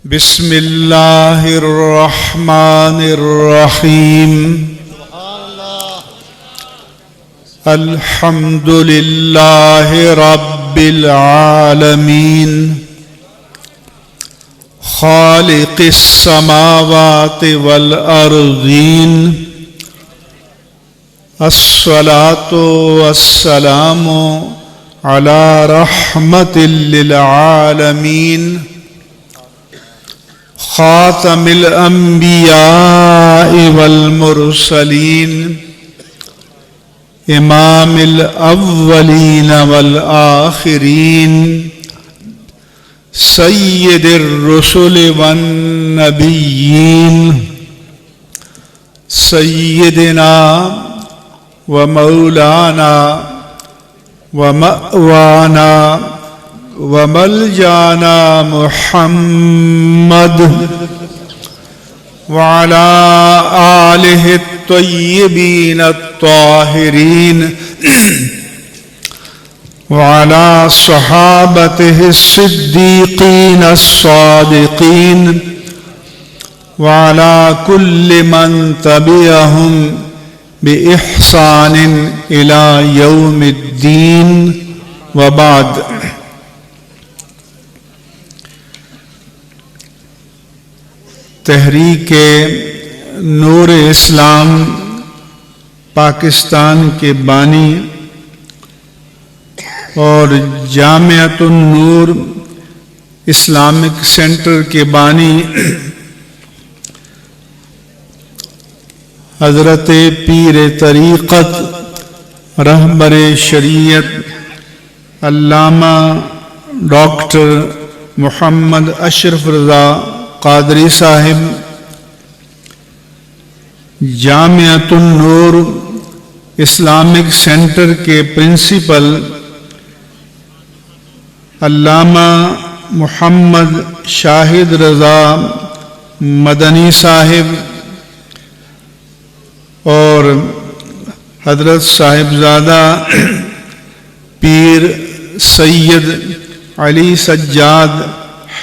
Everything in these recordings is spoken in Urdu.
بسم اللہ الرحمن الرحیم الحمد للہ رب العالمین خالق السماوات والارضین الصلاۃ والسلام علی رحمت للعالمین خاتم الانبیاء والمرسلین امام الاولین والآخرین سید الرسل والنبیین سیدنا ومولانا ومأوانا وملجانا محمد وعلى آلہ الطیبین الطاہرین وعلى صحابته الصدیقین الصادقین وعلى كل من تبعهم بإحسان إلى يوم الدین وبعد۔ تحریک نور اسلام پاکستان کے بانی اور جامعۃ النور اسلامک سینٹر کے بانی حضرت پیر طریقت رہبر شریعت علامہ ڈاکٹر محمد اشرف رضا قادری صاحب، جامعۃ النور اسلامک سینٹر کے پرنسپل علامہ محمد شاہد رضا مدنی صاحب اور حضرت صاحبزادہ پیر سید علی سجاد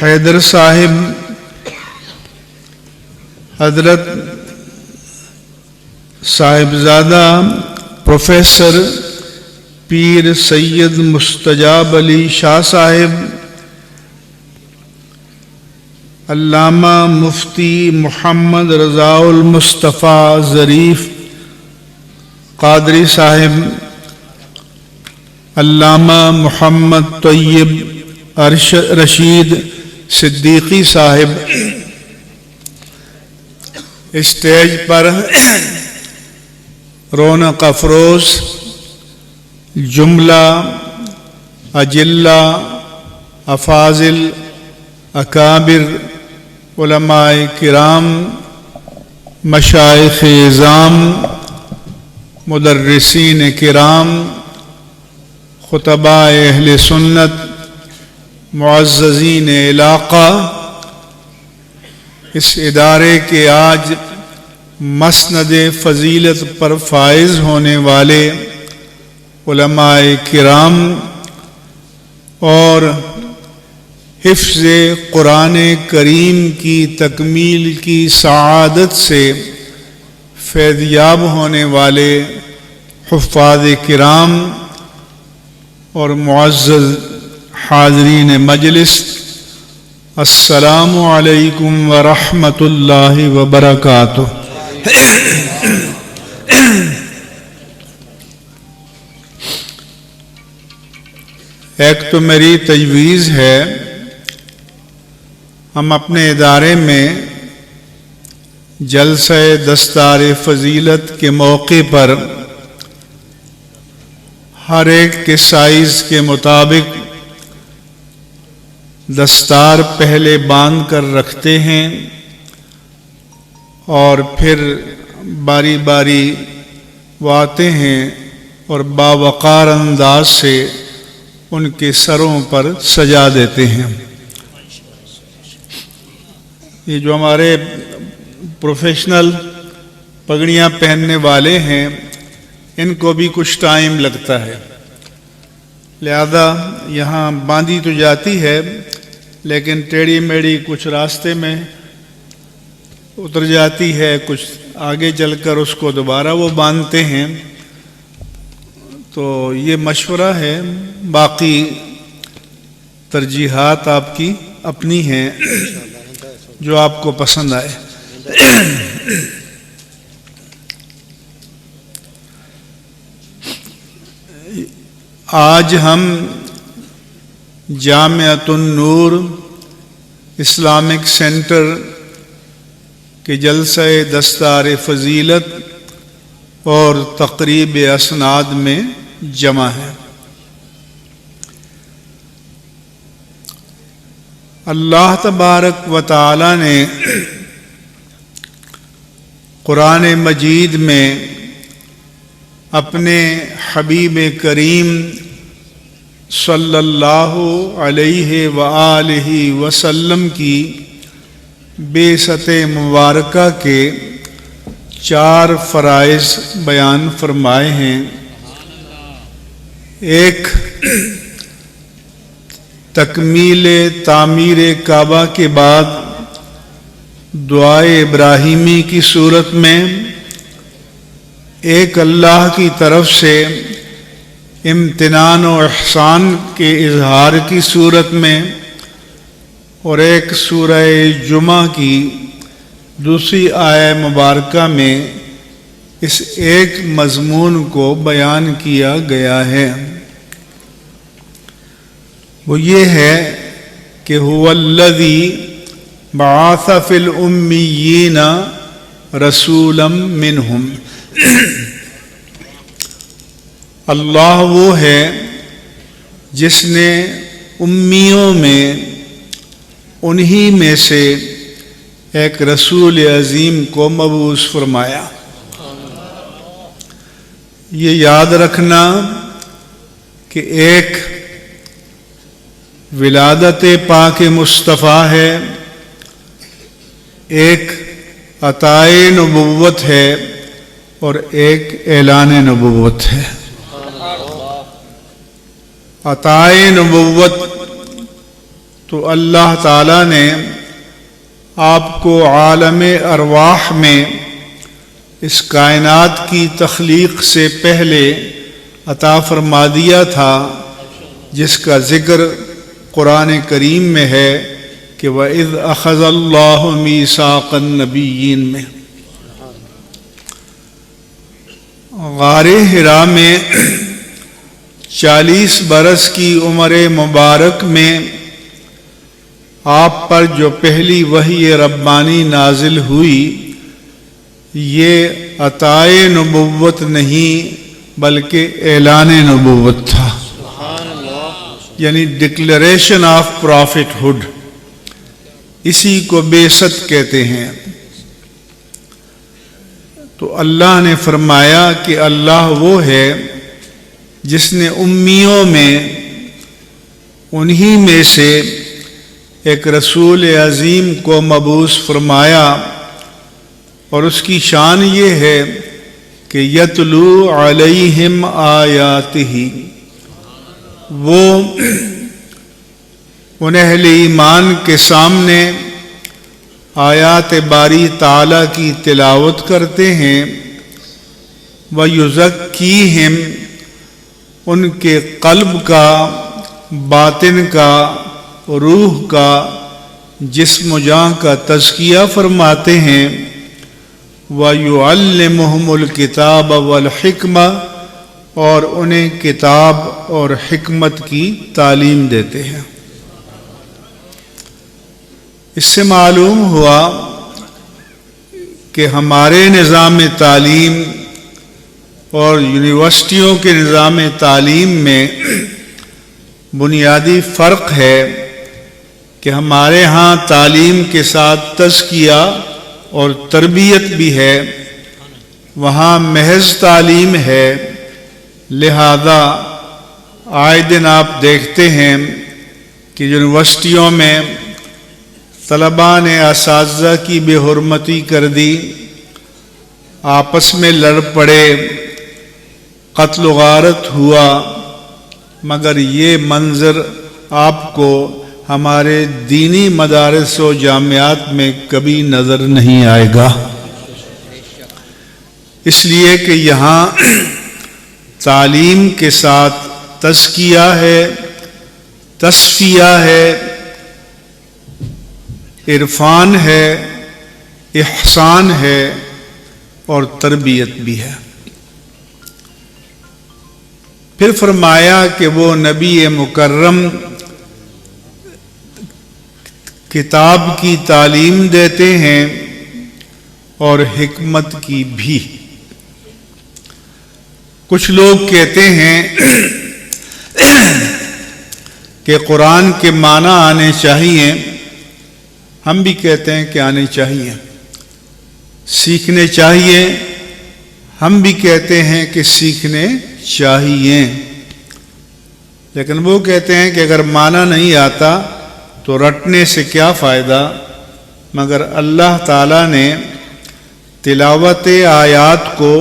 حیدر صاحب، حضرت صاحبزادہ پروفیسر پیر سید مستجاب علی شاہ صاحب، علامہ مفتی محمد رضا المصطفیٰ ظریف قادری صاحب، علامہ محمد طیب رشید صدیقی صاحب، اسٹیج پر رونق افروز جملہ اجلہ افاضل اکابر علماء کرام مشائخ اعظام مدرسین کرام خطباء اہل سنت معززین علاقہ، اس ادارے کے آج مسند فضیلت پر فائز ہونے والے علماء کرام اور حفظ قرآن کریم کی تکمیل کی سعادت سے فیضیاب ہونے والے حفاظ کرام اور معزز حاضرین مجلس، السلام علیکم ورحمۃ اللہ وبرکاتہ۔ ایک تو میری تجویز ہے، ہم اپنے ادارے میں جلسہ دستار فضیلت کے موقع پر ہر ایک کے سائز کے مطابق دستار پہلے باندھ کر رکھتے ہیں اور پھر باری باری وہ آتے ہیں اور باوقار انداز سے ان کے سروں پر سجا دیتے ہیں۔ یہ جو ہمارے پروفیشنل پگڑیاں پہننے والے ہیں ان کو بھی کچھ ٹائم لگتا ہے، لہذا یہاں باندھی تو جاتی ہے لیکن ٹیڑھی میڑھی کچھ راستے میں اتر جاتی ہے، کچھ آگے چل کر اس کو دوبارہ وہ باندھتے ہیں۔ تو یہ مشورہ ہے، باقی ترجیحات آپ کی اپنی ہیں، جو آپ کو پسند آئے۔ آج ہم جامعۃ النور اسلامک سینٹر کے جلسہ دستار فضیلت اور تقریب اسناد میں جمع ہے۔ اللہ تبارک و تعالی نے قرآن مجید میں اپنے حبیب کریم صلی اللہ علیہ وآلہ وسلم کی بعثت مبارکہ کے 4 فرائض بیان فرمائے ہیں۔ ایک، تکمیل تعمیر کعبہ کے بعد دعائے ابراہیمی کی صورت میں، ایک اللہ کی طرف سے امتنان و احسان کے اظہار کی صورت میں، اور ایک سورہ جمعہ کی دوسری آیہ مبارکہ میں اس ایک مضمون کو بیان کیا گیا ہے۔ وہ یہ ہے کہ هو الذی بعث فی الامیین رسولا منہم، اللہ وہ ہے جس نے امیوں میں انہی میں سے ایک رسول عظیم کو مبعوث فرمایا۔ یہ یاد رکھنا کہ ایک ولادت پاک مصطفیٰ ہے، ایک عطائے نبوت ہے، اور ایک اعلان نبوت ہے۔ عطائے نبوت تو اللہ تعالیٰ نے آپ کو عالم ارواح میں اس کائنات کی تخلیق سے پہلے عطا فرما دیا تھا، جس کا ذکر قرآن کریم میں ہے کہ وَإِذْ أَخَذَ اللَّهُ مِيثَاقَ النَّبِيِّينَ میں۔ غار حرا میں 40 برس کی عمر مبارک میں آپ پر جو پہلی وحی ربانی نازل ہوئی، یہ عطائے نبوت نہیں بلکہ اعلان نبوت تھا، یعنی ڈکلیریشن آف پرافٹ ہوڈ، اسی کو بعثت کہتے ہیں۔ تو اللہ نے فرمایا کہ اللہ وہ ہے جس نے امیوں میں انہی میں سے ایک رسول عظیم کو مبعوث فرمایا، اور اس کی شان یہ ہے کہ یتلو علیہم آیاتہ، وہ ان اہل ایمان کے سامنے آیات باری تعالیٰ کی تلاوت کرتے ہیں، وَيُزَكِّيهِمْ، ان کے قلب کا، باطن کا، روح کا، جسم و جاں کا تزکیہ فرماتے ہیں، وَيُعَلِّمُهُمُ الْكِتَابَ وَالْحِكْمَةَ، اور انہیں کتاب اور حکمت کی تعلیم دیتے ہیں۔ اس سے معلوم ہوا کہ ہمارے نظام تعلیم اور یونیورسٹیوں کے نظام تعلیم میں بنیادی فرق ہے کہ ہمارے ہاں تعلیم کے ساتھ تزکیہ اور تربیت بھی ہے، وہاں محض تعلیم ہے۔ لہذا آئے دن آپ دیکھتے ہیں کہ یونیورسٹیوں میں طلباء نے اساتذہ کی بے حرمتی کر دی، آپس میں لڑ پڑے، قتل و غارت ہوا، مگر یہ منظر آپ کو ہمارے دینی مدارس و جامعات میں کبھی نظر نہیں آئے گا، اس لیے کہ یہاں تعلیم کے ساتھ تزکیہ ہے، تصفیہ ہے، عرفان ہے، احسان ہے اور تربیت بھی ہے۔ پھر فرمایا کہ وہ نبی مکرم کتاب کی تعلیم دیتے ہیں اور حکمت کی بھی۔ کچھ لوگ کہتے ہیں کہ قرآن کے معنی آنے چاہیے، ہم بھی کہتے ہیں کہ آنے چاہیے، سیکھنے چاہیے، ہم بھی کہتے ہیں کہ سیکھنے چاہیے، لیکن وہ کہتے ہیں کہ اگر معنی نہیں آتا تو رٹنے سے کیا فائدہ۔ مگر اللہ تعالیٰ نے تلاوت آیات کو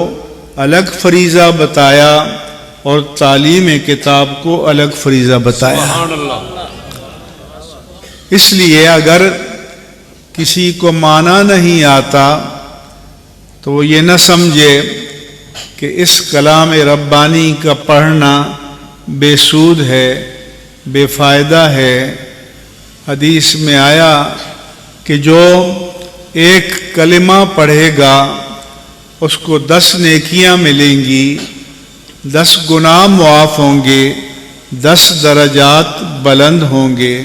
الگ فریضہ بتایا اور تعلیم کتاب کو الگ فریضہ بتایا۔ سبحان اللہ۔ اس لیے اگر کسی کو معنی نہیں آتا تو وہ یہ نہ سمجھے کہ اس کلام ربانی کا پڑھنا بے سود ہے، بے فائدہ ہے۔ حدیث میں آیا کہ جو ایک کلمہ پڑھے گا اس کو 10 نیکیاں ملیں گی، 10 گناہ معاف ہوں گے، 10 درجات بلند ہوں گے۔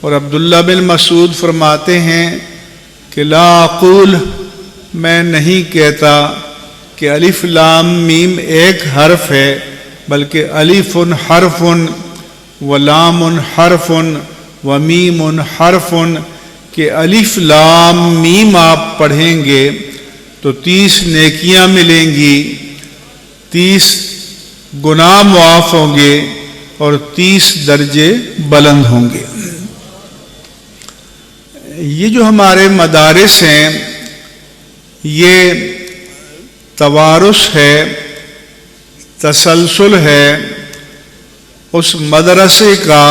اور عبداللہ بن مسعود فرماتے ہیں کہ لا اقول، میں نہیں کہتا کہ الف لام میم ایک حرف ہے، بلکہ الف حرف و لام حرف و میم حرف، کہ الف لام میم آپ پڑھیں گے تو 30 نیکیاں ملیں گی، 30 گناہ معاف ہوں گے اور 30 درجے بلند ہوں گے۔ یہ جو ہمارے مدارس ہیں یہ توارث ہے، تسلسل ہے اس مدرسے کا،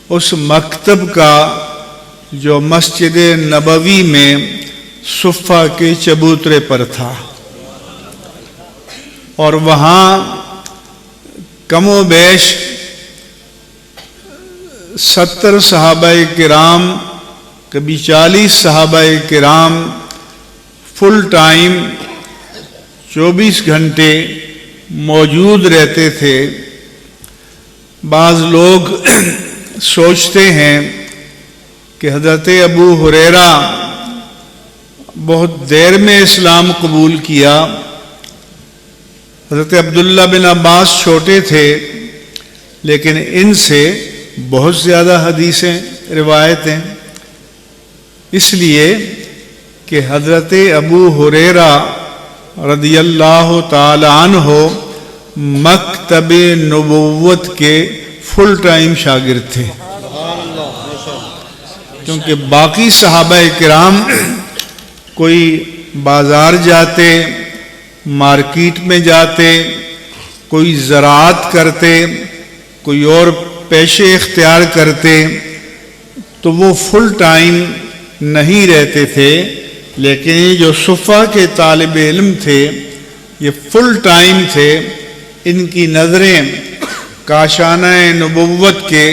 اس مکتب کا جو مسجد نبوی میں صفہ کے چبوترے پر تھا، اور وہاں کم و بیش 70 صحابہ کرام، کبھی 40 صحابہ کرام فل ٹائم 24 گھنٹے موجود رہتے تھے۔ بعض لوگ سوچتے ہیں کہ حضرت ابو ہریرہ بہت دیر میں اسلام قبول کیا، حضرت عبداللہ بن عباس چھوٹے تھے لیکن ان سے بہت زیادہ حدیثیں روایتیں، اس لیے کہ حضرت ابو ہریرہ رضی اللہ تعالی عنہ مکتب نبوت کے فل ٹائم شاگرد تھے، کیونکہ باقی صحابہ کرام کوئی بازار جاتے، مارکیٹ میں جاتے، کوئی زراعت کرتے، کوئی اور پیشے اختیار کرتے، تو وہ فل ٹائم نہیں رہتے تھے، لیکن یہ جو صفہ کے طالب علم تھے یہ فل ٹائم تھے۔ ان کی نظریں کاشانہ نبوت کے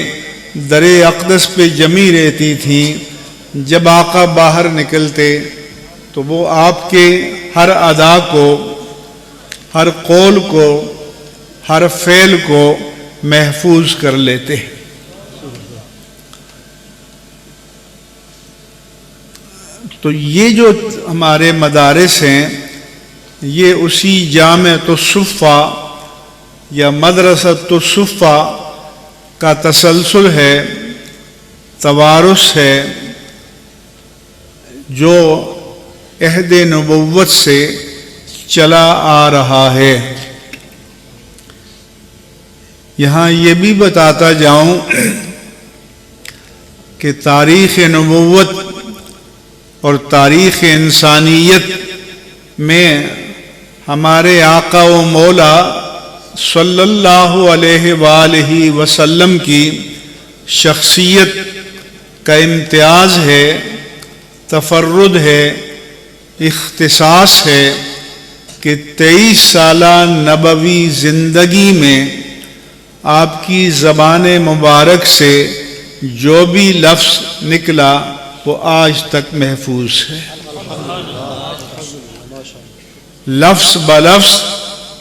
در اقدس پہ جمی رہتی تھیں۔ جب آقا باہر نکلتے تو وہ آپ کے ہر ادا کو، ہر قول کو، ہر فعل کو محفوظ کر لیتے۔ تو یہ جو ہمارے مدارس ہیں یہ اسی جامعۃ الصفہ یا مدرسۃ الصفہ کا تسلسل ہے، توارث ہے، جو عہد نبوت سے چلا آ رہا ہے۔ یہاں یہ بھی بتاتا جاؤں کہ تاریخ نبوت اور تاریخ انسانیت میں ہمارے آقا و مولا صلی اللہ علیہ وآلہ وسلم کی شخصیت کا امتیاز ہے، تفرد ہے، اختصاص ہے کہ 23 سالہ نبوی زندگی میں آپ کی زبان مبارک سے جو بھی لفظ نکلا وہ آج تک محفوظ ہے، لفظ بلفظ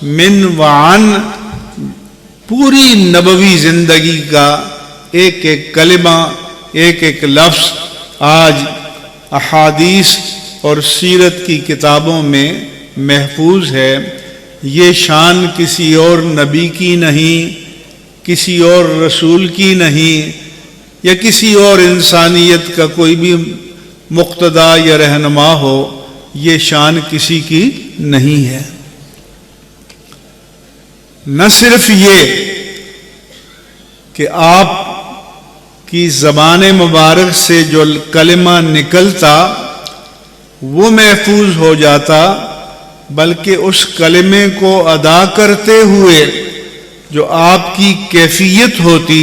من وعن، پوری نبوی زندگی کا ایک ایک کلمہ، ایک ایک لفظ آج احادیث اور سیرت کی کتابوں میں محفوظ ہے۔ یہ شان کسی اور نبی کی نہیں، کسی اور رسول کی نہیں، یا کسی اور انسانیت کا کوئی بھی مقتدا یا رہنما ہو، یہ شان کسی کی نہیں ہے۔ نہ صرف یہ کہ آپ کی زبان مبارک سے جو کلمہ نکلتا وہ محفوظ ہو جاتا، بلکہ اس کلمے کو ادا کرتے ہوئے جو آپ کی کیفیت ہوتی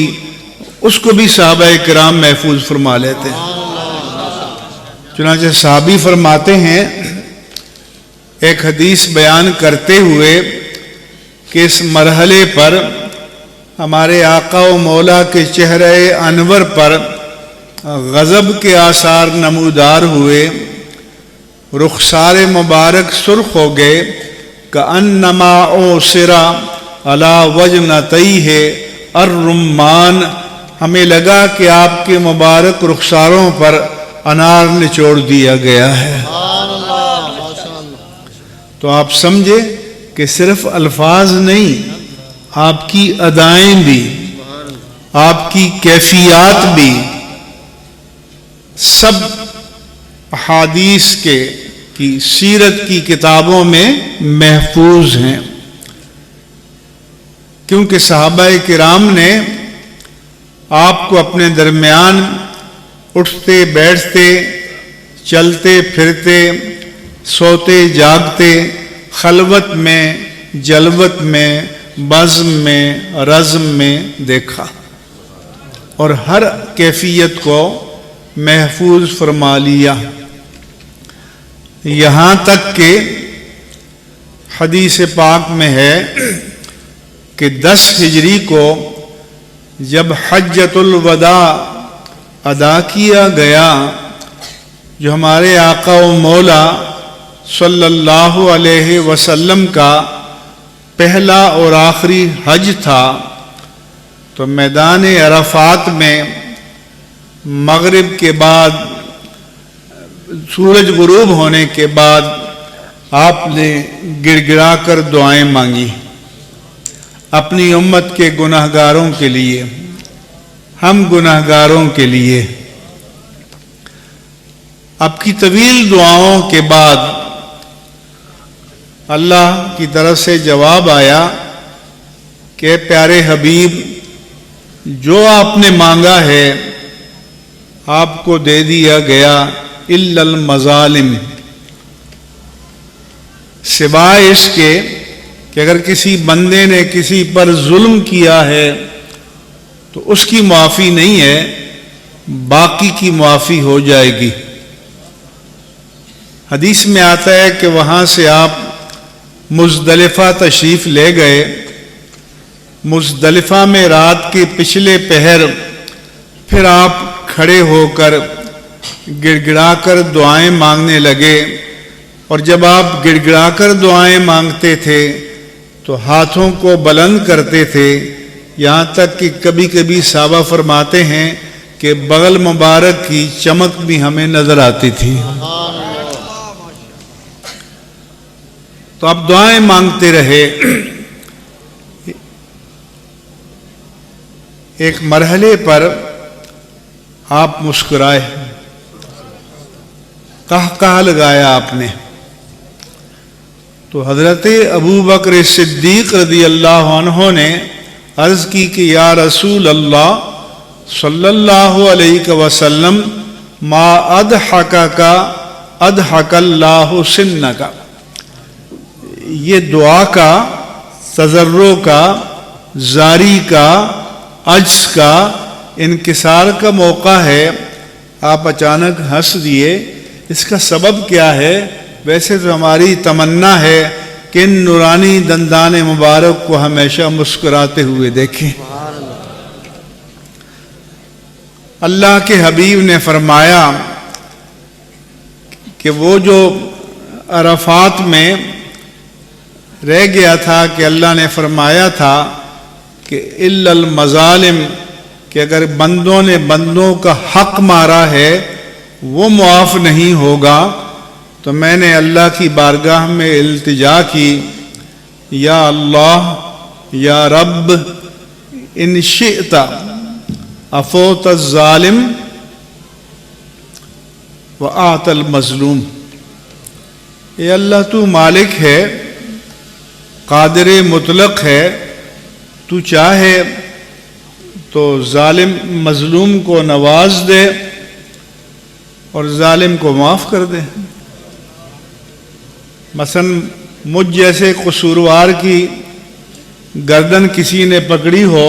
اس کو بھی صحابہ کرام محفوظ فرما لیتے ہیں۔ چنانچہ صحابی فرماتے ہیں ایک حدیث بیان کرتے ہوئے کہ اس مرحلے پر ہمارے آقا و مولا کے چہرہ انور پر غضب کے آثار نمودار ہوئے، رخسار مبارک سرخ ہو گئے، کأنما اوسر علی وجنتیہ الرمان، ہمیں لگا کہ آپ کے مبارک رخساروں پر انار نچوڑ دیا گیا ہے۔ تو آپ سمجھے کہ صرف الفاظ نہیں، آپ کی ادائیں بھی، آپ کی کیفیات بھی سب احادیث کی سیرت کی کتابوں میں محفوظ ہیں، کیونکہ صحابہ کرام نے آپ کو اپنے درمیان اٹھتے بیٹھتے، چلتے پھرتے، سوتے جاگتے، خلوت میں، جلوت میں، بزم میں، رزم میں دیکھا، اور ہر کیفیت کو محفوظ فرما لیا، یہاں تک کہ حدیث پاک میں ہے کہ 10 ہجری کو جب حجۃ الوداع ادا کیا گیا، جو ہمارے آقا و مولا صلی اللہ علیہ وسلم کا پہلا اور آخری حج تھا، تو میدان عرفات میں مغرب کے بعد، سورج غروب ہونے کے بعد آپ نے گڑ گڑا کر دعائیں مانگی اپنی امت کے گناہگاروں کے لیے، ہم گناہگاروں کے لیے۔ آپ کی طویل دعاؤں کے بعد اللہ کی طرف سے جواب آیا کہ پیارے حبیب، جو آپ نے مانگا ہے آپ کو دے دیا گیا، الا المظالم، سوائے اس کے کہ اگر کسی بندے نے کسی پر ظلم کیا ہے تو اس کی معافی نہیں ہے، باقی کی معافی ہو جائے گی۔ حدیث میں آتا ہے کہ وہاں سے آپ مزدلفہ تشریف لے گئے، مزدلفہ میں رات کے پچھلے پہر پھر آپ کھڑے ہو کر گڑ گڑا کر دعائیں مانگنے لگے، اور جب آپ گڑ گڑا کر دعائیں مانگتے تھے تو ہاتھوں کو بلند کرتے تھے، یہاں تک کہ کبھی کبھی صحابہ فرماتے ہیں کہ بغل مبارک کی چمک بھی ہمیں نظر آتی تھی۔ تو آپ دعائیں مانگتے رہے۔ ایک مرحلے پر آپ مسکرائے، قہقہہ لگایا آپ نے، تو حضرت ابو بکر صدیق رضی اللہ عنہ نے عرض کی کہ یا رسول اللہ صلی اللہ علیہ وسلم، ما اضحکک اضحک اللہ سنک، یہ دعا کا، تضرع کا، زاری کا، عجز کا انکسار کا موقع ہے، آپ اچانک ہنس دیے، اس کا سبب کیا ہے؟ ویسے تو ہماری تمنا ہے کہ ان نورانی دندان مبارک کو ہمیشہ مسکراتے ہوئے دیکھیں۔ اللہ کے حبیب نے فرمایا کہ وہ جو عرفات میں رہ گیا تھا کہ اللہ نے فرمایا تھا کہ الا المظالم، کہ اگر بندوں نے بندوں کا حق مارا ہے وہ معاف نہیں ہوگا، تو میں نے اللہ کی بارگاہ میں التجا کی، یا اللہ یا رب ان شئت عفوت الظالم وآت المظلوم، اے اللہ تو مالک ہے، قادر مطلق ہے، تو چاہے تو ظالم مظلوم کو نواز دے اور ظالم کو معاف کر دے۔ مثلا مجھ جیسے قصوروار کی گردن کسی نے پکڑی ہو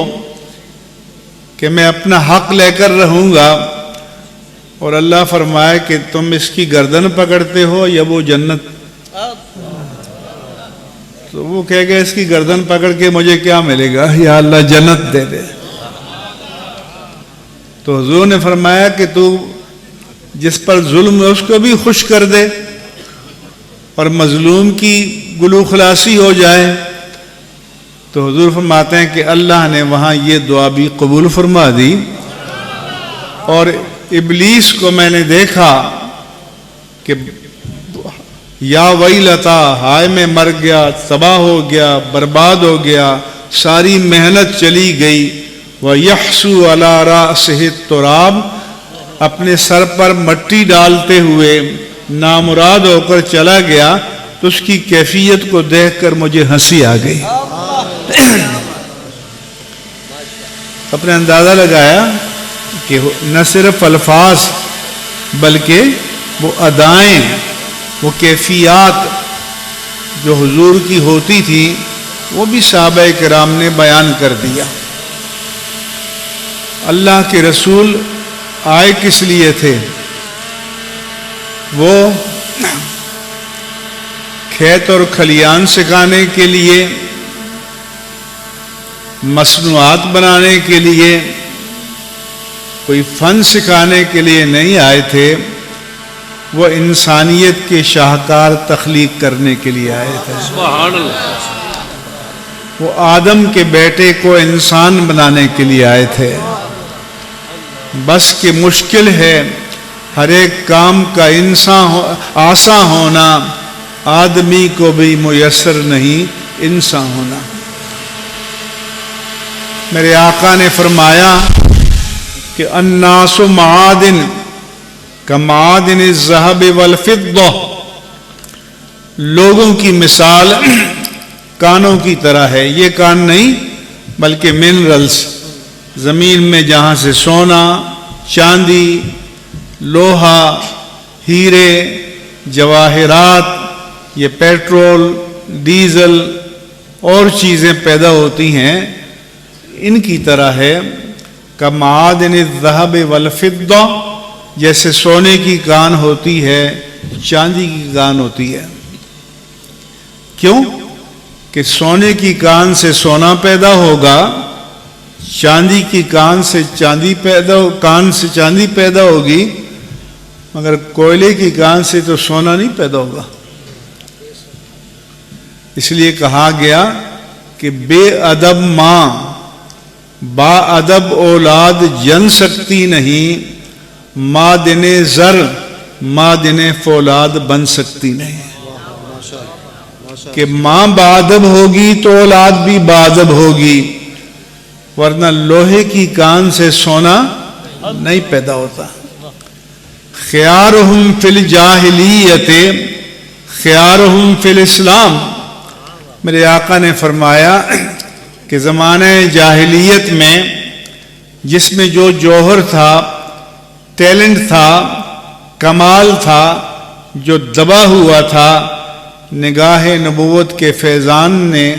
کہ میں اپنا حق لے کر رہوں گا، اور اللہ فرمائے کہ تم اس کی گردن پکڑتے ہو یا وہ جنت، تو وہ کہے گا اس کی گردن پکڑ کے مجھے کیا ملے گا، یا اللہ جنت دے دے۔ تو حضور نے فرمایا کہ تو جس پر ظلم ہے اس کو بھی خوش کر دے اور مظلوم کی گلو خلاصی ہو جائے۔ تو حضور فرماتے ہیں کہ اللہ نے وہاں یہ دعا بھی قبول فرما دی، اور ابلیس کو میں نے دیکھا کہ یا ویلتا، ہائے میں مر گیا، تباہ ہو گیا، برباد ہو گیا، ساری محنت چلی گئی، وَيَحْسُو عَلَىٰ رَأْسِهِ التُّرَابَ، اپنے سر پر مٹی ڈالتے ہوئے نامراد ہو کر چلا گیا، تو اس کی کیفیت کو دیکھ کر مجھے ہنسی آ گئی۔ اپنے اندازہ لگایا کہ نہ صرف الفاظ بلکہ وہ ادائیں، وہ کیفیات جو حضور کی ہوتی تھی وہ بھی صحابہ کرام نے بیان کر دیا۔ اللہ کے رسول آئے کس لیے تھے؟ وہ کھیت اور کھلیان سکھانے کے لیے، مصنوعات بنانے کے لیے، کوئی فن سکھانے کے لیے نہیں آئے تھے، وہ انسانیت کے شاہکار تخلیق کرنے کے لیے آئے تھے۔ سبحان اللہ۔ وہ آدم کے بیٹے کو انسان بنانے کے لیے آئے تھے۔ بس کہ مشکل ہے ہر ایک کام کا آسان ہونا، آدمی کو بھی میسر نہیں انسان ہونا۔ میرے آقا نے فرمایا کہ الناس معادن کمعادن الذهب والفضة، لوگوں کی مثال کانوں کی طرح ہے۔ یہ کان نہیں بلکہ منرلز، زمین میں جہاں سے سونا، چاندی، لوہا، ہیرے، جواہرات، یہ پیٹرول، ڈیزل اور چیزیں پیدا ہوتی ہیں، ان کی طرح ہے۔ کمعادن الذهب والفضة، جیسے سونے کی کان ہوتی ہے، چاندی کی کان ہوتی ہے۔ کیوں؟ کہ سونے کی کان سے سونا پیدا ہوگا، چاندی کی کان سے چاندی پیدا ہوگی، مگر کوئلے کی کان سے تو سونا نہیں پیدا ہوگا۔ اس لیے کہا گیا کہ بے ادب ماں با ادب اولاد جن سکتی نہیں، مادن زر مادن فولاد بن سکتی نہیں۔ کہ ماں بادب ہوگی تو اولاد بھی بادب ہوگی، ورنہ لوہے کی کان سے سونا نہیں پیدا ہوتا۔ خیارہم فی الجاہلیت خیارہم فی الاسلام، میرے آقا نے فرمایا کہ زمانہ جاہلیت میں جس میں جو جوہر تھا، ٹیلنٹ تھا، کمال تھا، جو دبا ہوا تھا، نگاہ نبوت کے فیضان نے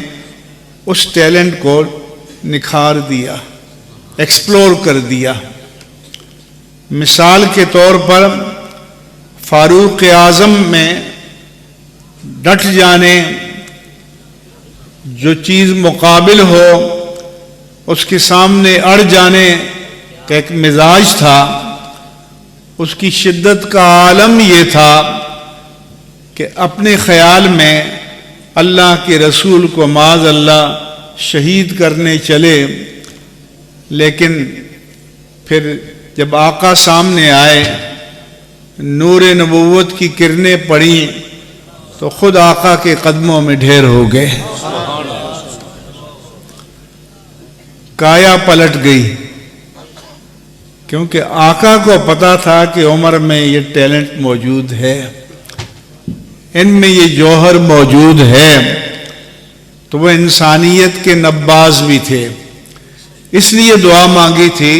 اس ٹیلنٹ کو نکھار دیا۔ ایکسپلور کر دیا۔ مثال کے طور پر فاروق اعظم میں ڈٹ جانے، جو چیز مقابل ہو اس کے سامنے اڑ جانے کا ایک مزاج تھا۔ اس کی شدت کا عالم یہ تھا کہ اپنے خیال میں اللہ کے رسول کو معاذ اللہ شہید کرنے چلے، لیکن پھر جب آقا سامنے آئے، نور نبوت کی کرنیں پڑیں تو خود آقا کے قدموں میں ڈھیر ہو گئے، کایا پلٹ گئی، کیونکہ آقا کو پتا تھا کہ عمر میں یہ ٹیلنٹ موجود ہے، ان میں یہ جوہر موجود ہے، تو وہ انسانیت کے نباز بھی تھے۔ اس لیے دعا مانگی تھی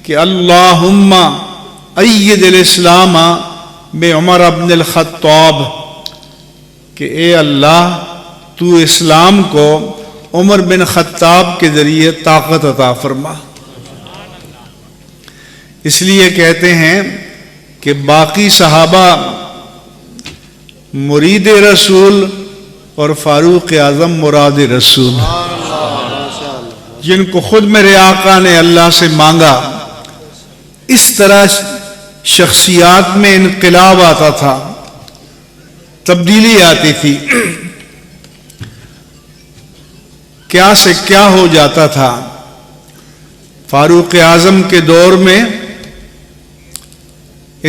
کہ اللہم اید الاسلام بعمر ابن الخطاب، کہ اے اللہ تو اسلام کو عمر بن خطاب کے ذریعے طاقت عطا فرما۔ اس لیے کہتے ہیں کہ باقی صحابہ مرید رسول اور فاروق اعظم مراد رسول، جن کو خود میرے آقا نے اللہ سے مانگا۔ اس طرح شخصیات میں انقلاب آتا تھا، تبدیلی آتی تھی، کیا سے کیا ہو جاتا تھا۔ فاروق اعظم کے دور میں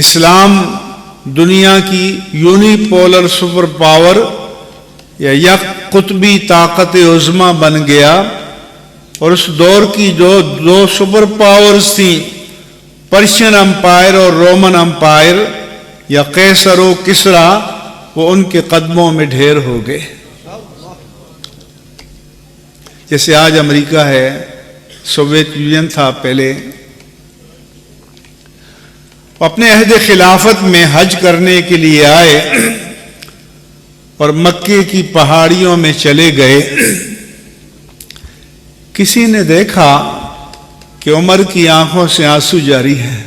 اسلام دنیا کی یونی پولر سپر پاور یا یک قطبی طاقت عظمیٰ بن گیا، اور اس دور کی جو دو سپر پاورز تھیں، پرشین امپائر اور رومن امپائر یا قیصر و کسریٰ، وہ ان کے قدموں میں ڈھیر ہو گئے۔ جیسے آج امریکہ ہے، سوویت یونین تھا پہلے۔ اپنے عہد خلافت میں حج کرنے کے لیے آئے اور مکے کی پہاڑیوں میں چلے گئے۔ کسی نے دیکھا کہ عمر کی آنکھوں سے آنسو جاری ہے۔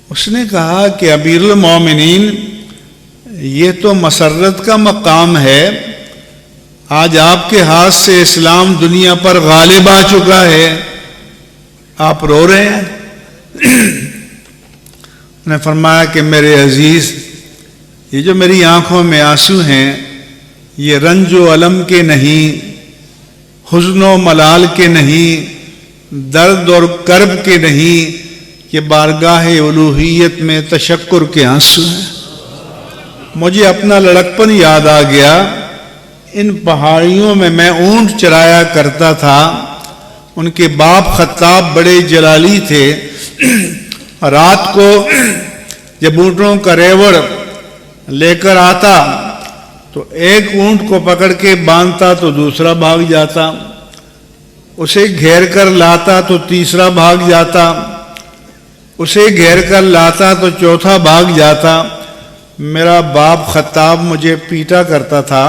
اس نے کہا کہ امیر المومنین، یہ تو مسرت کا مقام ہے، آج آپ کے ہاتھ سے اسلام دنیا پر غالب آ چکا ہے، آپ رو رہے ہیں؟ انہوں نے فرمایا کہ میرے عزیز، یہ جو میری آنکھوں میں آنسو ہیں، یہ رنج و علم کے نہیں، حزن و ملال کے نہیں، درد اور کرب کے نہیں، یہ بارگاہ الوہیت میں تشکر کے آنسو ہیں۔ مجھے اپنا لڑکپن یاد آ گیا۔ ان پہاڑیوں میں میں اونٹ چرایا کرتا تھا، ان کے باپ خطاب بڑے جلالی تھے۔ رات کو جب اونٹوں کا ریوڑ لے کر آتا تو ایک اونٹ کو پکڑ کے باندھتا تو دوسرا بھاگ جاتا، اسے گھیر کر لاتا تو تیسرا بھاگ جاتا، اسے گھیر کر لاتا تو چوتھا بھاگ جاتا۔ میرا باپ خطاب مجھے پیٹا کرتا تھا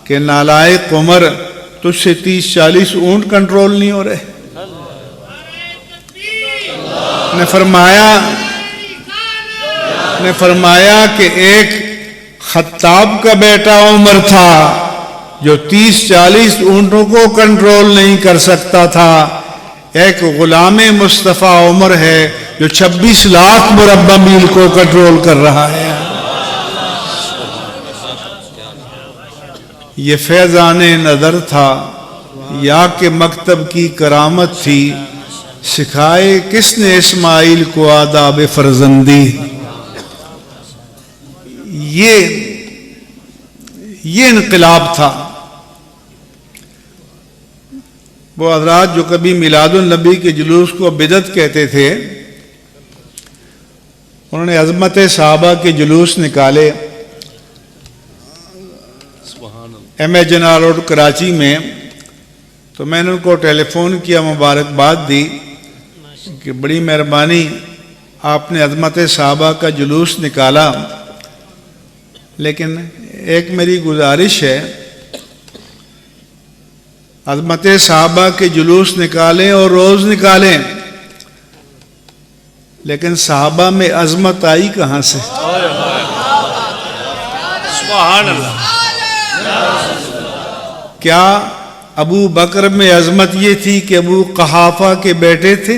کہ نالائق عمر، تجھ سے 30-40 اونٹ کنٹرول نہیں ہو رہے۔ نے فرمایا کہ ایک خطاب کا بیٹا عمر تھا جو 30-40 اونٹوں کو کنٹرول نہیں کر سکتا تھا، ایک غلام مصطفیٰ عمر ہے جو 26 لاکھ مربع میل کو کنٹرول کر رہا ہے۔ یہ فیضان نظر تھا یا کہ مکتب کی کرامت تھی، سکھائے کس نے اسماعیل کو آداب فرزندی۔ یہ انقلاب تھا۔ وہ حضرات جو کبھی میلاد النبی کے جلوس کو بدعت کہتے تھے، انہوں نے عظمت صحابہ کے جلوس نکالے M A general road Karachi میں، تو میں نے ان کو ٹیلی فون کیا، مبارکباد دی کہ بڑی مہربانی، آپ نے عظمت صحابہ کا جلوس نکالا، لیکن ایک میری گزارش ہے عظمت صحابہ کے جلوس نکالیں اور روز نکالیں، لیکن صحابہ میں عظمت آئی کہاں سے؟ سبحان اللہ۔ کیا ابو بکر میں عظمت یہ تھی کہ ابو قحافہ کے بیٹے تھے؟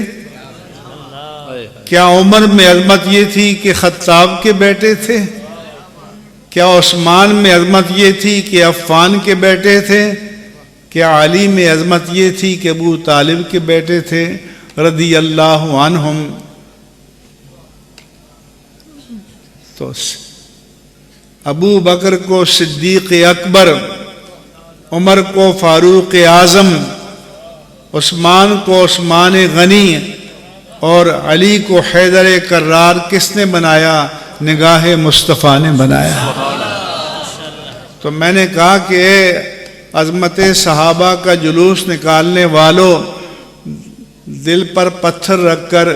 کیا عمر میں عظمت یہ تھی کہ خطاب کے بیٹے تھے؟ کیا عثمان میں عظمت یہ تھی کہ عفان کے بیٹے تھے؟ کیا علی میں عظمت یہ تھی کہ ابو طالب کے بیٹے تھے رضی اللہ عنہم؟ تو ابو بکر کو صدیق اکبر، عمر کو فاروق اعظم، عثمان کو عثمان غنی اور علی کو حیدر کرار کس نے بنایا؟ نگاہ مصطفیٰ نے بنایا۔ تو میں نے کہا کہ اے عظمت صحابہ کا جلوس نکالنے والوں، دل پر پتھر رکھ کر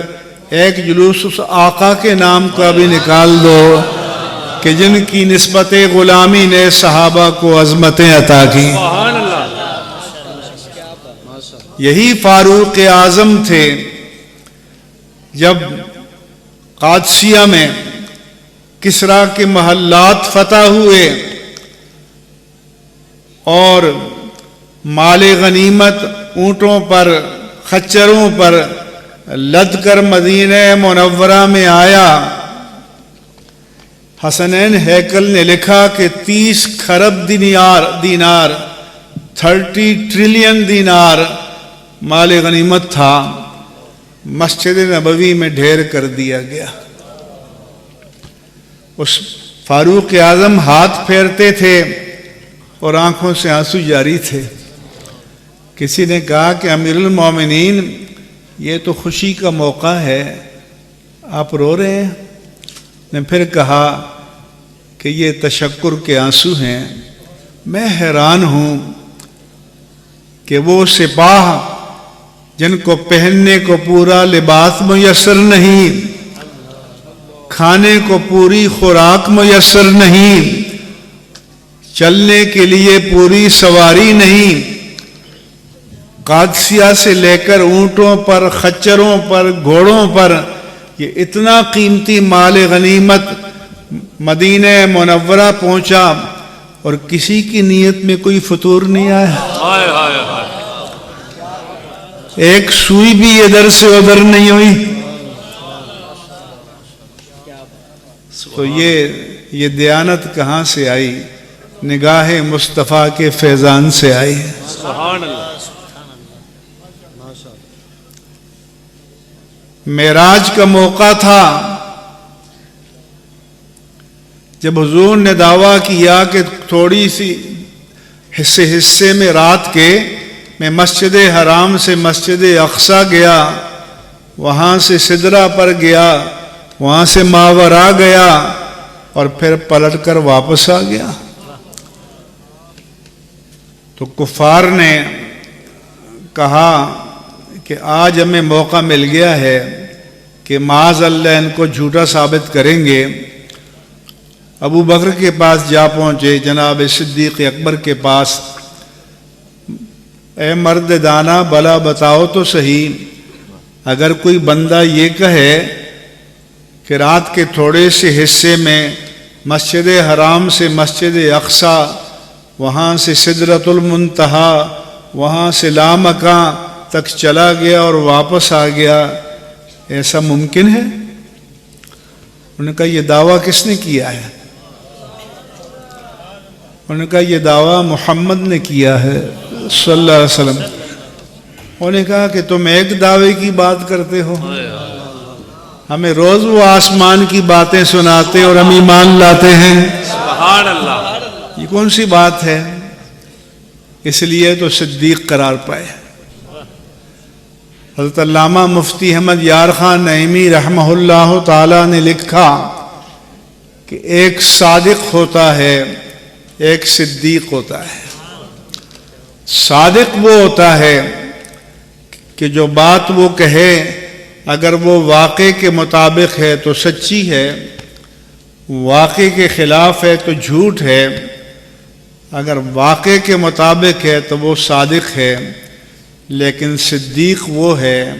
ایک جلوس اس آقا کے نام کا بھی نکال دو کہ جن کی نسبت غلامی نے صحابہ کو عظمتیں عطا کی۔ یہی فاروق اعظم تھے جب قادسیہ میں کسریٰ کے محلات فتح ہوئے اور مال غنیمت اونٹوں پر، خچروں پر لد کر مدینہ منورہ میں آیا۔ حسنین ہیکل نے لکھا کہ 30 کھرب دینار 30 ٹریلین دینار مال غنیمت تھا، مسجد نبوی میں ڈھیر کر دیا گیا۔ اس فاروق اعظم ہاتھ پھیرتے تھے اور آنکھوں سے آنسو جاری تھے۔ کسی نے کہا کہ امیر المومنین یہ تو خوشی کا موقع ہے، آپ رو رہے ہیں؟ نے پھر کہا کہ یہ تشکر کے آنسو ہیں۔ میں حیران ہوں کہ وہ سپاہ جن کو پہننے کو پورا لباس میسر نہیں، کھانے کو پوری خوراک میسر نہیں، چلنے کے لیے پوری سواری نہیں، قادسیہ سے لے کر اونٹوں پر، خچروں پر، گھوڑوں پر یہ اتنا قیمتی مال غنیمت مدینہ منورہ پہنچا اور کسی کی نیت میں کوئی فطور نہیں آیا، ایک سوئی بھی ادھر سے ادھر نہیں ہوئی۔ تو یہ دیانت کہاں سے آئی؟ نگاہ مصطفیٰ کے فیضان سے آئی۔ سبحان اللہ۔ معراج کا موقع تھا جب حضور نے دعویٰ کیا کہ تھوڑی سی حصے میں رات کے میں مسجد حرام سے مسجد اقصیٰ گیا، وہاں سے سدرہ پر گیا، وہاں سے ماورا گیا اور پھر پلٹ کر واپس آ گیا۔ تو کفار نے کہا کہ آج ہمیں موقع مل گیا ہے کہ معاذ اللہ ان کو جھوٹا ثابت کریں گے۔ ابو بکر کے پاس جا پہنچے، جناب صدیق اکبر کے پاس، اے مرد دانا بلا بتاؤ تو صحیح، اگر کوئی بندہ یہ کہے کہ رات کے تھوڑے سے حصے میں مسجد حرام سے مسجد اقصیٰ، وہاں سے سدرۃ المنتہا، وہاں سے لامکاں تک چلا گیا اور واپس آ گیا، ایسا ممکن ہے؟ انہوں نے کہا یہ دعویٰ کس نے کیا ہے؟ انہوں نے کہا یہ دعویٰ محمد نے کیا ہے صلی اللہ علیہ وسلم۔ انہوں نے کہا کہ تم ایک دعوے کی بات کرتے ہو، ہمیں روز وہ آسمان کی باتیں سناتے اور ہم ایمان لاتے ہیں۔ سبحان اللہ۔ یہ کون سی بات ہے؟ اس لیے تو صدیق قرار پائے۔ حضرت علامہ مفتی احمد یار خان نعیمی رحمہ اللہ تعالی نے لکھا کہ ایک صادق ہوتا ہے، ایک صدیق ہوتا ہے۔ صادق وہ ہوتا ہے کہ جو بات وہ کہے اگر وہ واقع کے مطابق ہے تو سچی ہے، واقع کے خلاف ہے تو جھوٹ ہے، اگر واقع کے مطابق ہے تو وہ صادق ہے، لیکن صدیق وہ ہے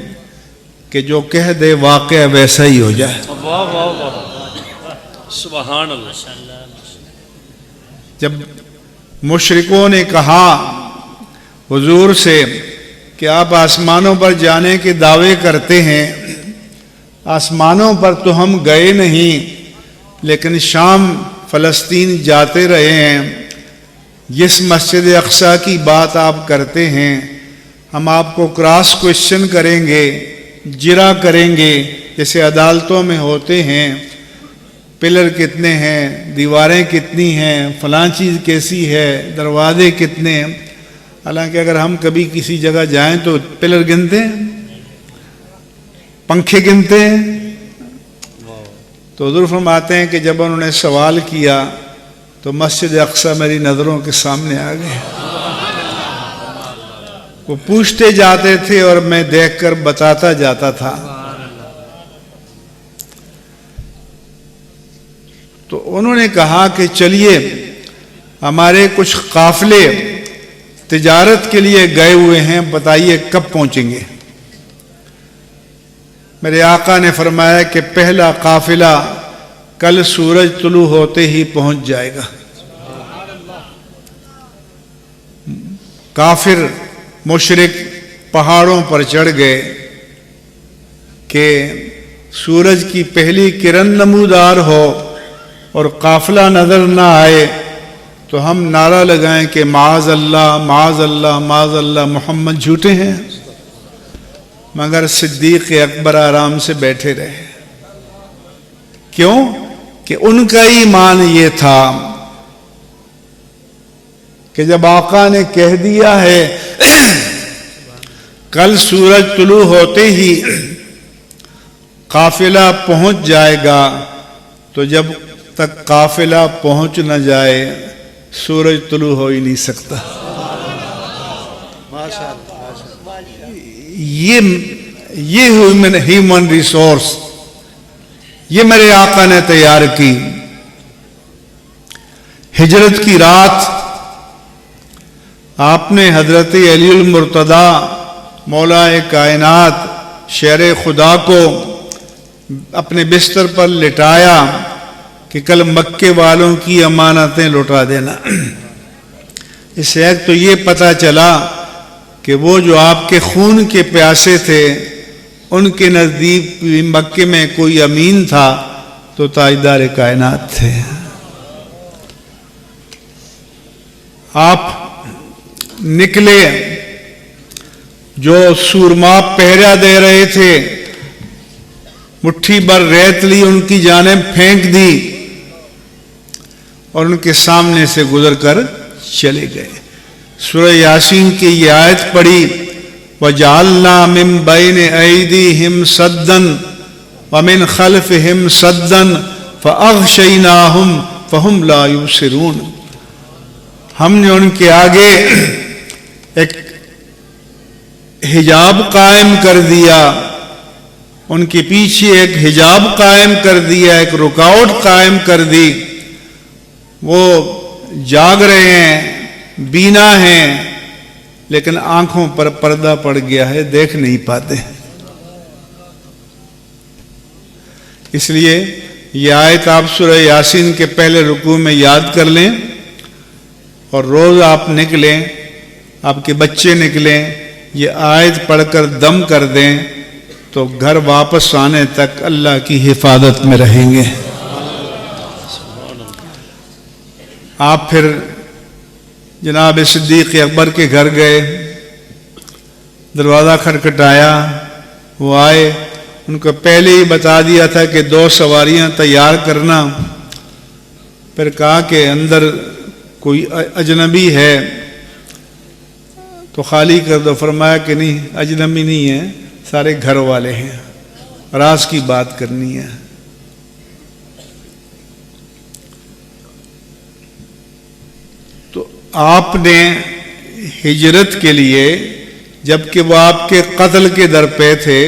کہ جو کہہ دے واقعہ ویسا ہی ہو جائے۔ واہ واہ واہ، سبحان اللہ۔ جب مشرکوں نے کہا حضور سے کہ آپ آسمانوں پر جانے کے دعوے کرتے ہیں، آسمانوں پر تو ہم گئے نہیں لیکن شام فلسطین جاتے رہے ہیں، جس مسجد اقصیٰ کی بات آپ کرتے ہیں ہم آپ کو کراس کوشچن کریں گے، جرا کریں گے جیسے عدالتوں میں ہوتے ہیں، پلر کتنے ہیں، دیواریں کتنی ہیں، فلاں چیز کیسی ہے، دروازے کتنے ہیں۔ حالانکہ اگر ہم کبھی کسی جگہ جائیں تو پلر گنتے ہیں، پنکھے گنتے ہیں۔ تو حضور فرماتے ہیں کہ جب انہوں نے سوال کیا تو مسجد اقصیٰ میری نظروں کے سامنے آ گئے۔ وہ پوچھتے جاتے تھے اور میں دیکھ کر بتاتا جاتا تھا۔ تو انہوں نے کہا کہ چلیے ہمارے کچھ قافلے تجارت کے لیے گئے ہوئے ہیں، بتائیے کب پہنچیں گے؟ میرے آقا نے فرمایا کہ پہلا قافلہ کل سورج طلوع ہوتے ہی پہنچ جائے گا۔ کافر مشرک پہاڑوں پر چڑھ گئے کہ سورج کی پہلی کرن نمودار ہو اور قافلہ نظر نہ آئے تو ہم نعرہ لگائیں کہ معاذ اللہ معاذ اللہ معاذ اللہ، محمد جھوٹے ہیں۔ مگر صدیق اکبر آرام سے بیٹھے رہے۔ کیوں؟ کہ ان کا ایمان یہ تھا کہ جب آقا نے کہہ دیا ہے کل سورج طلوع ہوتے ہی قافلہ پہنچ جائے گا، تو جب تک قافلہ پہنچ نہ جائے سورج طلوع ہو ہی نہیں سکتا۔ یہ ہیومن ریسورس یہ میرے آقا نے تیار کی۔ ہجرت کی رات آپ نے حضرت علی المرتضی مولا کائنات شیر خدا کو اپنے بستر پر لٹایا کہ کل مکے والوں کی امانتیں لوٹا دینا۔ اس سے ایک تو یہ پتہ چلا کہ وہ جو آپ کے خون کے پیاسے تھے ان کے نزدیک مکے میں کوئی امین تھا تو تاجدار کائنات تھے۔ آپ نکلے، جو سورما پہرا دے رہے تھے مٹھی بھر ریت لی ان کی جانب پھینک دی اور ان کے سامنے سے گزر کر چلے گئے۔ سورہ یاسین کی یہ آیت پڑھی وَجَعَلْنَا مِن بَيْنِ أَيْدِيهِمْ سَدًّا وَمِنْ خَلْفِهِمْ سَدًّا فَأَغْشَيْنَاهُمْ فَهُمْ لَا يُبْصِرُونَ۔ ہم نے ان کے آگے ایک حجاب قائم کر دیا، ان کے پیچھے ایک حجاب قائم کر دیا، ایک رکاوٹ قائم کر دی۔ وہ جاگ رہے ہیں، بینا ہیں، لیکن آنکھوں پر پردہ پڑ گیا ہے، دیکھ نہیں پاتے۔ اس لیے یہ آیت آپ سورہ یاسین کے پہلے رکوع میں یاد کر لیں اور روز آپ نکلیں، آپ کے بچے نکلیں، یہ آیت پڑھ کر دم کر دیں تو گھر واپس آنے تک اللہ کی حفاظت میں رہیں گے۔ آپ پھر جناب صدیق اکبر کے گھر گئے، دروازہ کھٹکھٹایا، وہ آئے، ان کو پہلے ہی بتا دیا تھا کہ 2 سواریاں تیار کرنا۔ پھر کہا کہ اندر کوئی اجنبی ہے تو خالی کر دو۔ فرمایا کہ نہیں، اجنبی نہیں ہے، سارے گھر والے ہیں، راز کی بات کرنی ہے۔ تو آپ نے ہجرت کے لیے، جبکہ وہ آپ کے قتل کے در پہ تھے،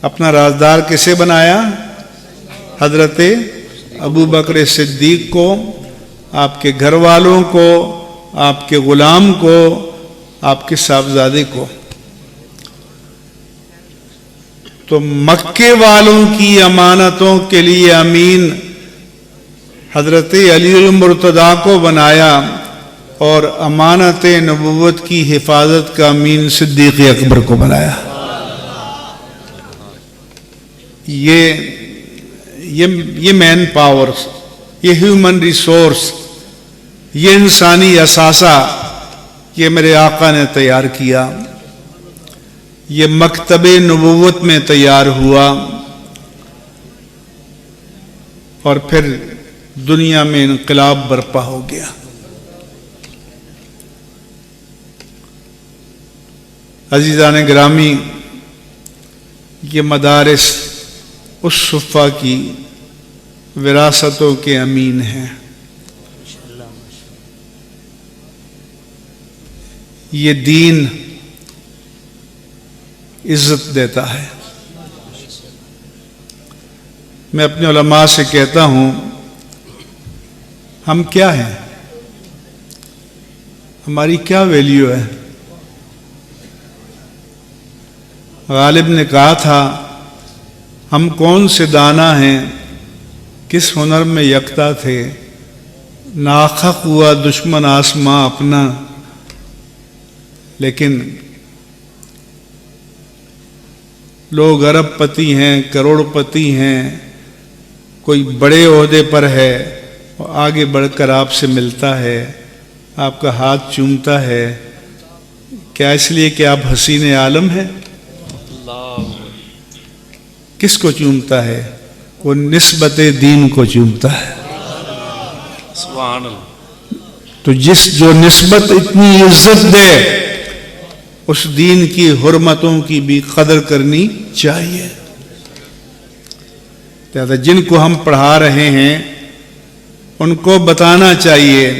اپنا رازدار کسے بنایا؟ حضرت ابو بکر صدیق کو، آپ کے گھر والوں کو، آپ کے غلام کو، آپ کے صاحبزادے کو۔ تو مکے والوں کی امانتوں کے لیے امین حضرت علی المرتضیٰ کو بنایا، اور امانت نبوت کی حفاظت کا امین صدیق اکبر کو بنایا۔ یہ مین پاور، یہ ہیومن ریسورس، یہ انسانی اثاثہ، یہ میرے آقا نے تیار کیا، یہ مکتب نبوت میں تیار ہوا، اور پھر دنیا میں انقلاب برپا ہو گیا۔ عزیزان گرامی، یہ مدارس اس صفہ کی وراثتوں کے امین ہیں۔ یہ دین عزت دیتا ہے۔ میں اپنے علماء سے کہتا ہوں، ہم کیا ہیں؟ ہماری کیا ویلیو ہے؟ غالب نے کہا تھا، ہم کون سے دانا ہیں، کس ہنر میں یکتا تھے، ناخق ہوا دشمن آسماں اپنا، لیکن لوگ ارب پتی ہیں، کروڑ پتی ہیں، کوئی بڑے عہدے پر ہے، اور آگے بڑھ کر آپ سے ملتا ہے، آپ کا ہاتھ چومتا ہے، کیا اس لیے کہ آپ حسین عالم ہیں؟ کس کو چومتا ہے؟ وہ نسبت دین کو چومتا ہے۔ سبحان اللہ۔ تو جو نسبت اتنی عزت دے، اس دین کی حرمتوں کی بھی قدر کرنی چاہیے۔ لہذا جن کو ہم پڑھا رہے ہیں ان کو بتانا چاہیے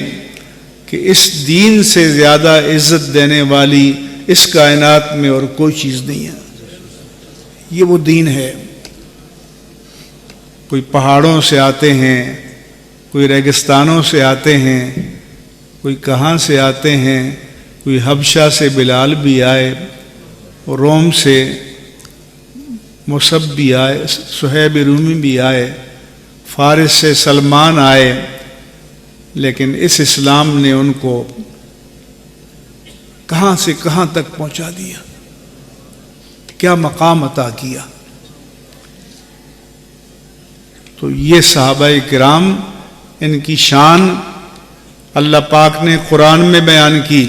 کہ اس دین سے زیادہ عزت دینے والی اس کائنات میں اور کوئی چیز نہیں ہے۔ یہ وہ دین ہے۔ کوئی پہاڑوں سے آتے ہیں، کوئی ریگستانوں سے آتے ہیں، کوئی کہاں سے آتے ہیں، کوئی حبشہ سے بلال بھی آئے، روم سے مصعب بھی آئے، صہیب رومی بھی آئے، فارس سے سلمان آئے، لیکن اس اسلام نے ان کو کہاں سے کہاں تک پہنچا دیا، کیا مقام عطا کیا۔ تو یہ صحابہ کرام، ان کی شان اللہ پاک نے قرآن میں بیان کی۔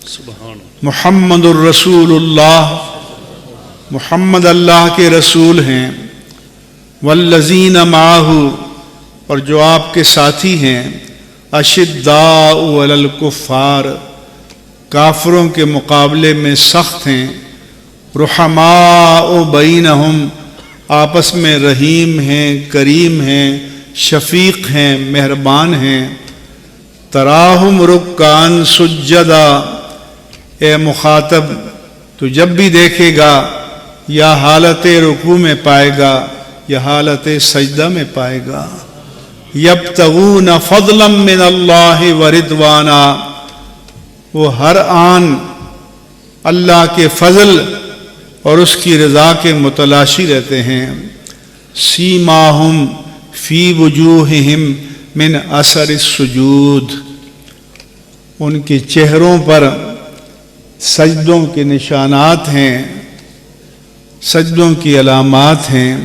سبحان محمد الرسول اللہ، محمد اللہ کے رسول ہیں، والذین معہ، اور جو آپ کے ساتھی ہیں، اشداء علی الکفار، کافروں کے مقابلے میں سخت ہیں، رحماء بینہم، آپس میں رحیم ہیں، کریم ہیں، شفیق ہیں، مہربان ہیں، تراہم رکعان سجدا، اے مخاطب تو جب بھی دیکھے گا یا حالت رکوع میں پائے گا یا حالت سجدہ میں پائے گا، یبتغون فضلا من اللہ ورضوانا، وہ ہر آن اللہ کے فضل اور اس کی رضا کے متلاشی رہتے ہیں۔ سیماہم فی وجوہہم من اثر السجود، ان کے چہروں پر سجدوں کے نشانات ہیں، سجدوں کی علامات ہیں۔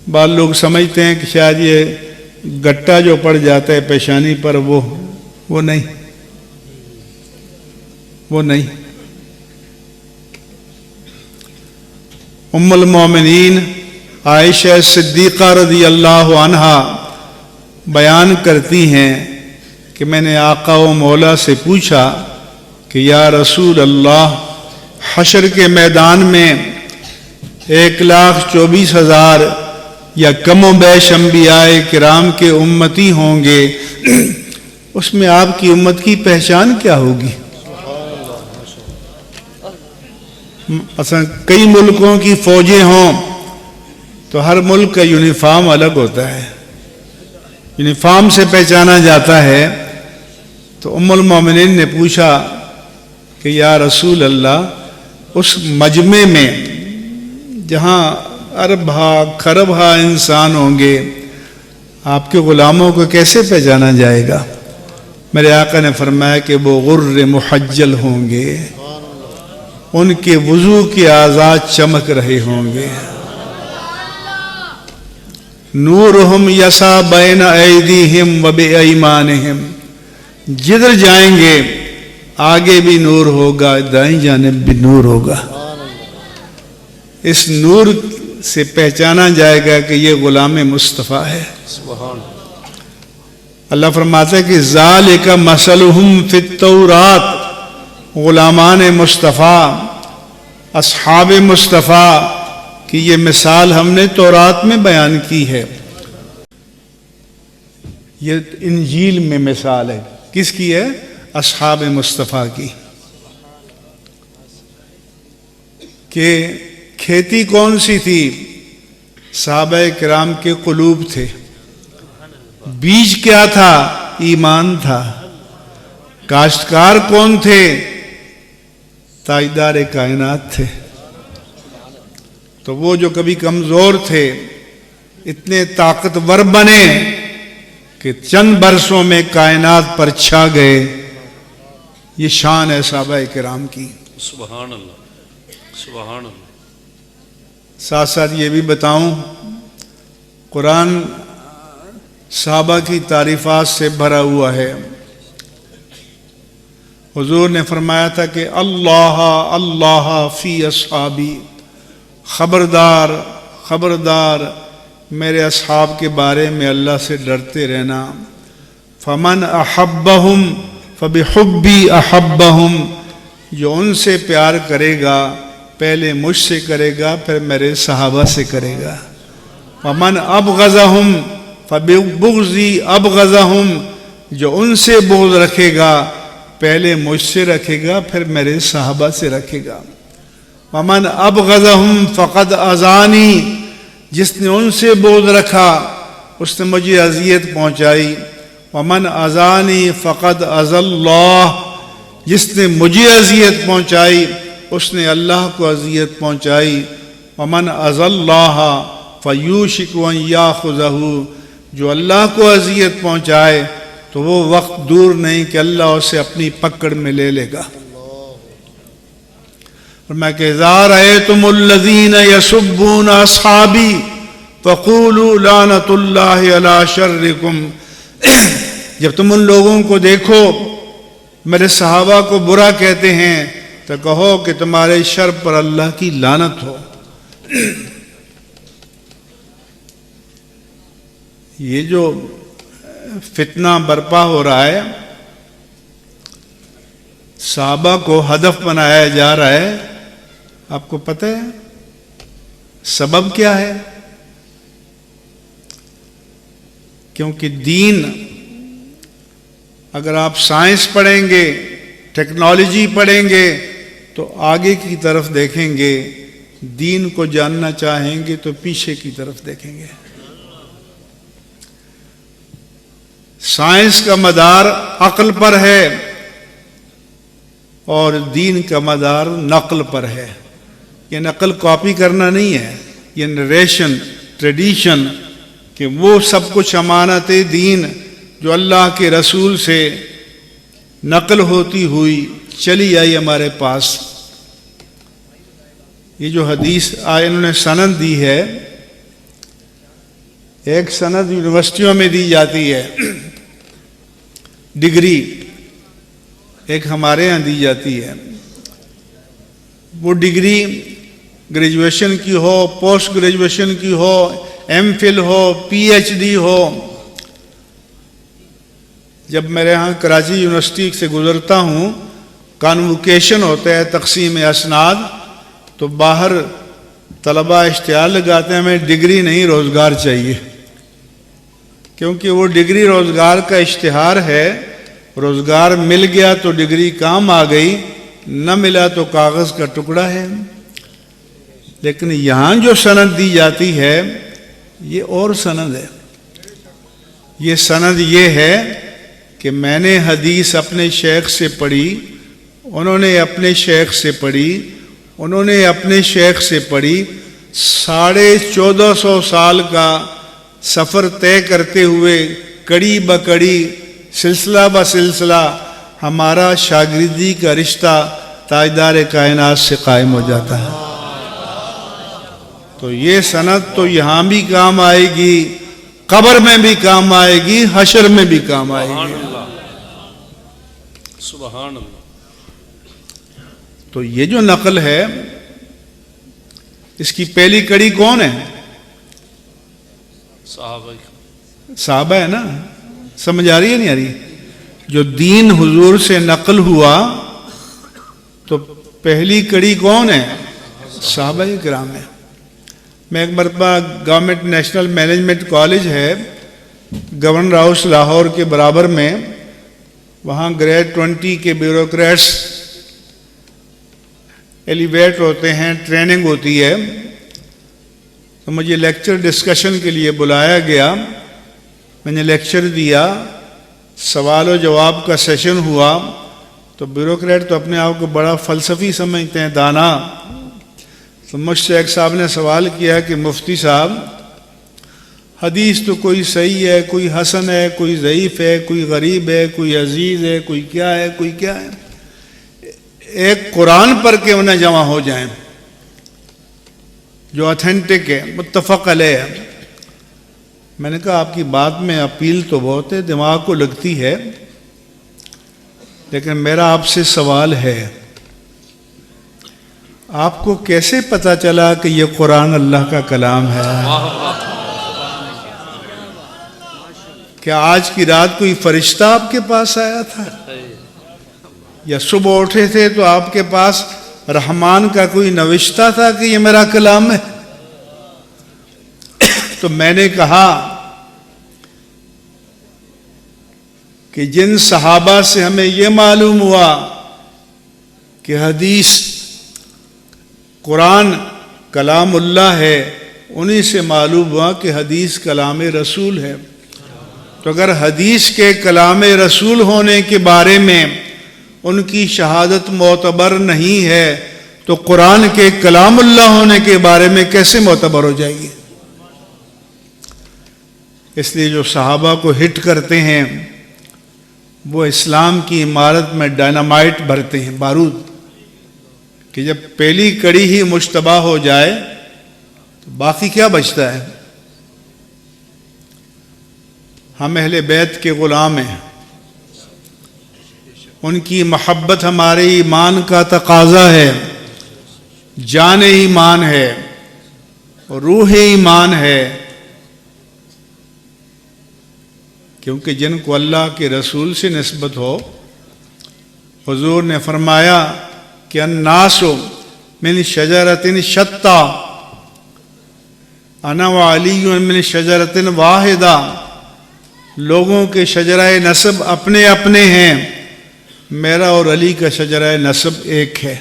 بعض لوگ سمجھتے ہیں کہ شاید یہ گٹا جو پڑ جاتا ہے پیشانی پر وہ نہیں، وہ نہیں۔ ام المومنین عائشہ صدیقہ رضی اللہ عنہا بیان کرتی ہیں کہ میں نے آقا و مولا سے پوچھا کہ یا رسول اللہ، حشر کے میدان میں 1,24,000 یا کم و بیش انبیاء کرام کے امتی ہوں گے، اس میں آپ کی امت کی پہچان کیا ہوگی؟ مثلا کئی ملکوں کی فوجیں ہوں تو ہر ملک کا یونیفارم الگ ہوتا ہے، یونیفارم سے پہچانا جاتا ہے. تو ام المومنین نے پوچھا کہ یا رسول اللہ، اس مجمع میں جہاں ارب خرب انسان ہوں گے، آپ کے غلاموں کو کیسے پہچانا جائے گا؟ میرے آقا نے فرمایا کہ وہ غر محجل ہوں گے، ان کے وضو کے اعضاء چمک رہے ہوں گے. نورہم یسعی بین ایدیہم و بایمانہم، جدھر جائیں گے آگے بھی نور ہوگا، دائیں جانب بھی نور ہوگا. اس نور سے پہچانا جائے گا کہ یہ غلام مصطفیٰ ہے. سبحان اللہ فرماتا ہے کہ ذالک مثلہم فی التورات، غلامان مصطفیٰ، اصحاب مصطفیٰ کی یہ مثال ہم نے تورات میں بیان کی ہے. یہ انجیل میں مثال ہے. کس کی ہے؟ اصحاب مصطفیٰ کی. کہ کھیتی کون سی تھی؟ صحابہ کرام کے قلوب تھے. بیج کیا تھا؟ ایمان تھا. کاشتکار کون تھے؟ تاجدار کائنات تھے. تو وہ جو کبھی کمزور تھے اتنے طاقتور بنے کہ چند برسوں میں کائنات پر چھا گئے. یہ شان ہے صحابہ کرام کی. سبحان اللہ، سبحان اللہ. ساتھ ساتھ یہ بھی بتاؤں، قرآن صحابہ کی تعریفات سے بھرا ہوا ہے. حضور نے فرمایا تھا کہ اللہ اللہ فی اصحابی، خبردار خبردار میرے اصحاب کے بارے میں اللہ سے ڈرتے رہنا. فمن احبہم فبحبی احبہم، جو ان سے پیار کرے گا پہلے مجھ سے کرے گا، پھر میرے صحابہ سے کرے گا. ومن ابغضہم فبغضی ابغضہم، جو ان سے بغض رکھے گا پہلے مجھ سے رکھے گا، پھر میرے صحابہ سے رکھے گا. ومن ابغضہم فقد اذانی، جس نے ان سے بغض رکھا اس نے مجھے اذیت پہنچائی. ومن اذانی فقد اذى اللہ، جس نے مجھے اذیت پہنچائی اس نے اللہ کو اذیت پہنچائی. ومن اذى اللہ فیوشک ان یاخذہ، جو اللہ کو اذیت پہنچائے تو وہ وقت دور نہیں کہ اللہ اسے اپنی پکڑ میں لے لے گا. فرمایا کہ اذا رأیتم الذین یسبون اصحابی فقولوا لعنۃ اللہ علی شرکم، جب تم ان لوگوں کو دیکھو میرے صحابہ کو برا کہتے ہیں تو کہو کہ تمہارے شر پر اللہ کی لعنت ہو. یہ جو فتنہ برپا ہو رہا ہے، صحابہ کو ہدف بنایا جا رہا ہے، آپ کو پتہ ہے سبب کیا ہے؟ کیونکہ دین، اگر آپ سائنس پڑھیں گے، ٹیکنالوجی پڑھیں گے تو آگے کی طرف دیکھیں گے، دین کو جاننا چاہیں گے تو پیچھے کی طرف دیکھیں گے. سائنس کا مدار عقل پر ہے اور دین کا مدار نقل پر ہے. یہ نقل کاپی کرنا نہیں ہے، یہ نریشن، ٹریڈیشن، کہ وہ سب کچھ امانت دین جو اللہ کے رسول سے نقل ہوتی ہوئی چلی آئی ہمارے پاس. یہ جو حدیث انہوں نے سند دی ہے، ایک سند یونیورسٹیوں میں دی جاتی ہے، ڈگری ایک ہمارے ہاں دی جاتی ہے. وہ ڈگری گریجویشن کی ہو، پوسٹ گریجویشن کی ہو، ایم فل ہو، پی ایچ ڈی ہو. جب میرے ہاں کراچی یونیورسٹی سے گزرتا ہوں، کانوکیشن ہوتا ہے، تقسیم اسناد، تو باہر طلبہ اشتہار لگاتے ہیں ہمیں ڈگری نہیں روزگار چاہیے. کیونکہ وہ ڈگری روزگار کا اشتہار ہے. روزگار مل گیا تو ڈگری کام آ گئی، نہ ملا تو کاغذ کا ٹکڑا ہے. لیکن یہاں جو سند دی جاتی ہے یہ اور سند ہے. یہ سند یہ ہے کہ میں نے حدیث اپنے شیخ سے پڑھی، انہوں نے اپنے شیخ سے پڑھی، انہوں نے اپنے شیخ سے پڑھی، 1450 سال کا سفر طے کرتے ہوئے کڑی بکڑی سلسلہ بسلسلہ ہمارا شاگردی کا رشتہ تاجدار کائنات سے قائم ہو جاتا ہے۔ تو یہ سند تو یہاں بھی کام آئے گی، قبر میں بھی کام آئے گی، حشر میں بھی کام آئے سبحان گی۔ اللہ، سبحان اللہ۔ تو یہ جو نقل ہے اس کی پہلی کڑی کون ہے؟ صحابہ ہے نا؟ سمجھ آ رہی ہے نہیں آ رہی؟ جو دین حضور سے نقل ہوا تو پہلی کڑی کون ہے؟ صحابہ کرام ہے۔ میں ایک مرتبہ گورنمنٹ نیشنل مینجمنٹ کالج ہے گورنر ہاؤس لاہور کے برابر میں، وہاں گریڈ 20 کے بیوروکریٹس ایلیویٹ ہوتے ہیں، ٹریننگ ہوتی ہے، تو مجھے لیکچر ڈسکشن کے لیے بلایا گیا۔ میں نے لیکچر دیا، سوال و جواب کا سیشن ہوا، تو بیوروکریٹ تو اپنے آپ کو بڑا فلسفی سمجھتے ہیں، دانا۔ تو مجھ سے ایک صاحب نے سوال کیا کہ مفتی صاحب، حدیث تو کوئی صحیح ہے، کوئی حسن ہے، کوئی ضعیف ہے، کوئی غریب ہے، کوئی عزیز ہے، کوئی کیا ہے، کوئی کیا ہے، ایک قرآن پر کیوں نہ جمع ہو جائیں جو اتھینٹک ہے، متفق علیہ ہے۔ میں نے کہا آپ کی بات میں اپیل تو بہت ہے، دماغ کو لگتی ہے، لیکن میرا آپ سے سوال ہے، آپ کو کیسے پتا چلا کہ یہ قرآن اللہ کا کلام ہے؟ کیا آج کی رات کوئی فرشتہ آپ کے پاس آیا تھا؟ یا صبح اٹھے تھے تو آپ کے پاس رحمان کا کوئی نوشتہ تھا کہ یہ میرا کلام ہے؟ تو میں نے کہا کہ جن صحابہ سے ہمیں یہ معلوم ہوا کہ حدیث قرآن کلام اللہ ہے، انہی سے معلوم ہوا کہ حدیث کلام رسول ہے۔ تو اگر حدیث کے کلام رسول ہونے کے بارے میں ان کی شہادت معتبر نہیں ہے تو قرآن کے کلام اللہ ہونے کے بارے میں کیسے معتبر ہو جائے گی؟ اس لیے جو صحابہ کو ہٹ کرتے ہیں وہ اسلام کی عمارت میں ڈائنامائٹ بھرتے ہیں، بارود، کہ جب پہلی کڑی ہی مشتبہ ہو جائے تو باقی کیا بچتا ہے؟ ہم اہل بیت کے غلام ہیں، ان کی محبت ہمارے ایمان کا تقاضا ہے، جان ایمان ہے، روح ایمان ہے، کیونکہ جن کو اللہ کے رسول سے نسبت ہو، حضور نے فرمایا کہ الناس من شجرۃ شتیٰ انا وعلی من شجرۃ واحدہ، لوگوں کے شجرہ نسب اپنے اپنے ہیں، میرا اور علی کا شجرہ نسب ایک ہے۔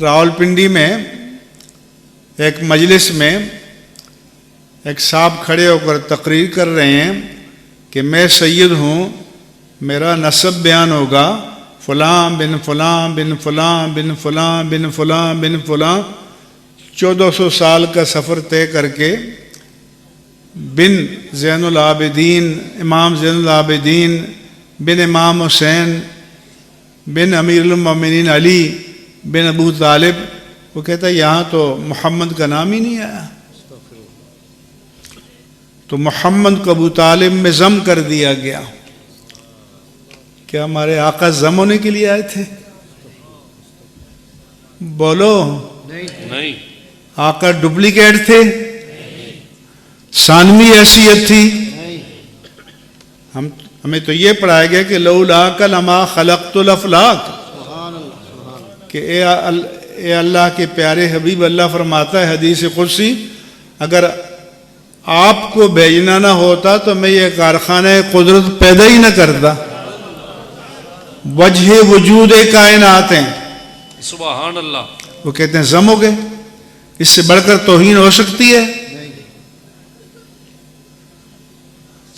راولپنڈی میں ایک مجلس میں ایک صاحب کھڑے ہو کر تقریر کر رہے ہیں کہ میں سید ہوں، میرا نسب بیان ہوگا، فلاں بن فلاں بن فلاں بن فلاں بن فلاں بن فلاں، 1400 سال کا سفر طے کر کے بن زین العابدین، امام زین العابدین بن امام حسین بن امیر المومنین علی بن ابو طالب۔ وہ کہتا ہے یہاں تو محمد کا نام ہی نہیں آیا، تو محمد کو ابو طالب میں ضم کر دیا گیا۔ کیا ہمارے آقا ضم ہونے کے لیے آئے تھے؟ بولو، نہیں، آقا ڈپلیکیٹ تھے؟ ثانوی حیثیت تھی؟ ہمیں تو یہ پڑھایا گیا کہ لولاک لما خلقت الافلاک، کہ اے اللہ کے پیارے حبیب، اللہ فرماتا ہے حدیث قدسی، اگر آپ کو بھیجنا نہ ہوتا تو میں یہ کارخانہ قدرت پیدا ہی نہ کرتا۔ وجہ وجود کائنات ہیں، سبحان اللہ۔ وہ کہتے ہیں ضم ہو گئے، اس سے بڑھ کر توہین ہو سکتی ہے؟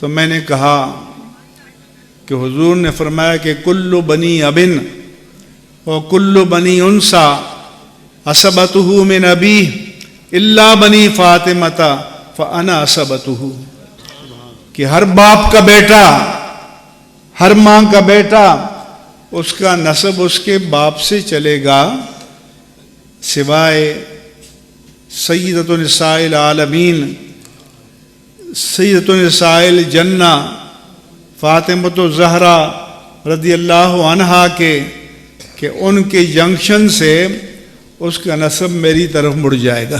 تو میں نے کہا کہ حضور نے فرمایا کہ کل بنی ابن و کل بنی انسا عصبتہ من ابیہ الا بنی فاطمۃ فانا عصبتہ، کہ ہر باپ کا بیٹا، ہر ماں کا بیٹا، اس کا نسب اس کے باپ سے چلے گا سوائے سیدۃ نساء العالمین، سیدۃ نساء الجنہ فاطمۃ الزہرا رضی اللہ عنہا کے، کہ ان کے جنکشن سے اس کا نسب میری طرف مڑ جائے گا،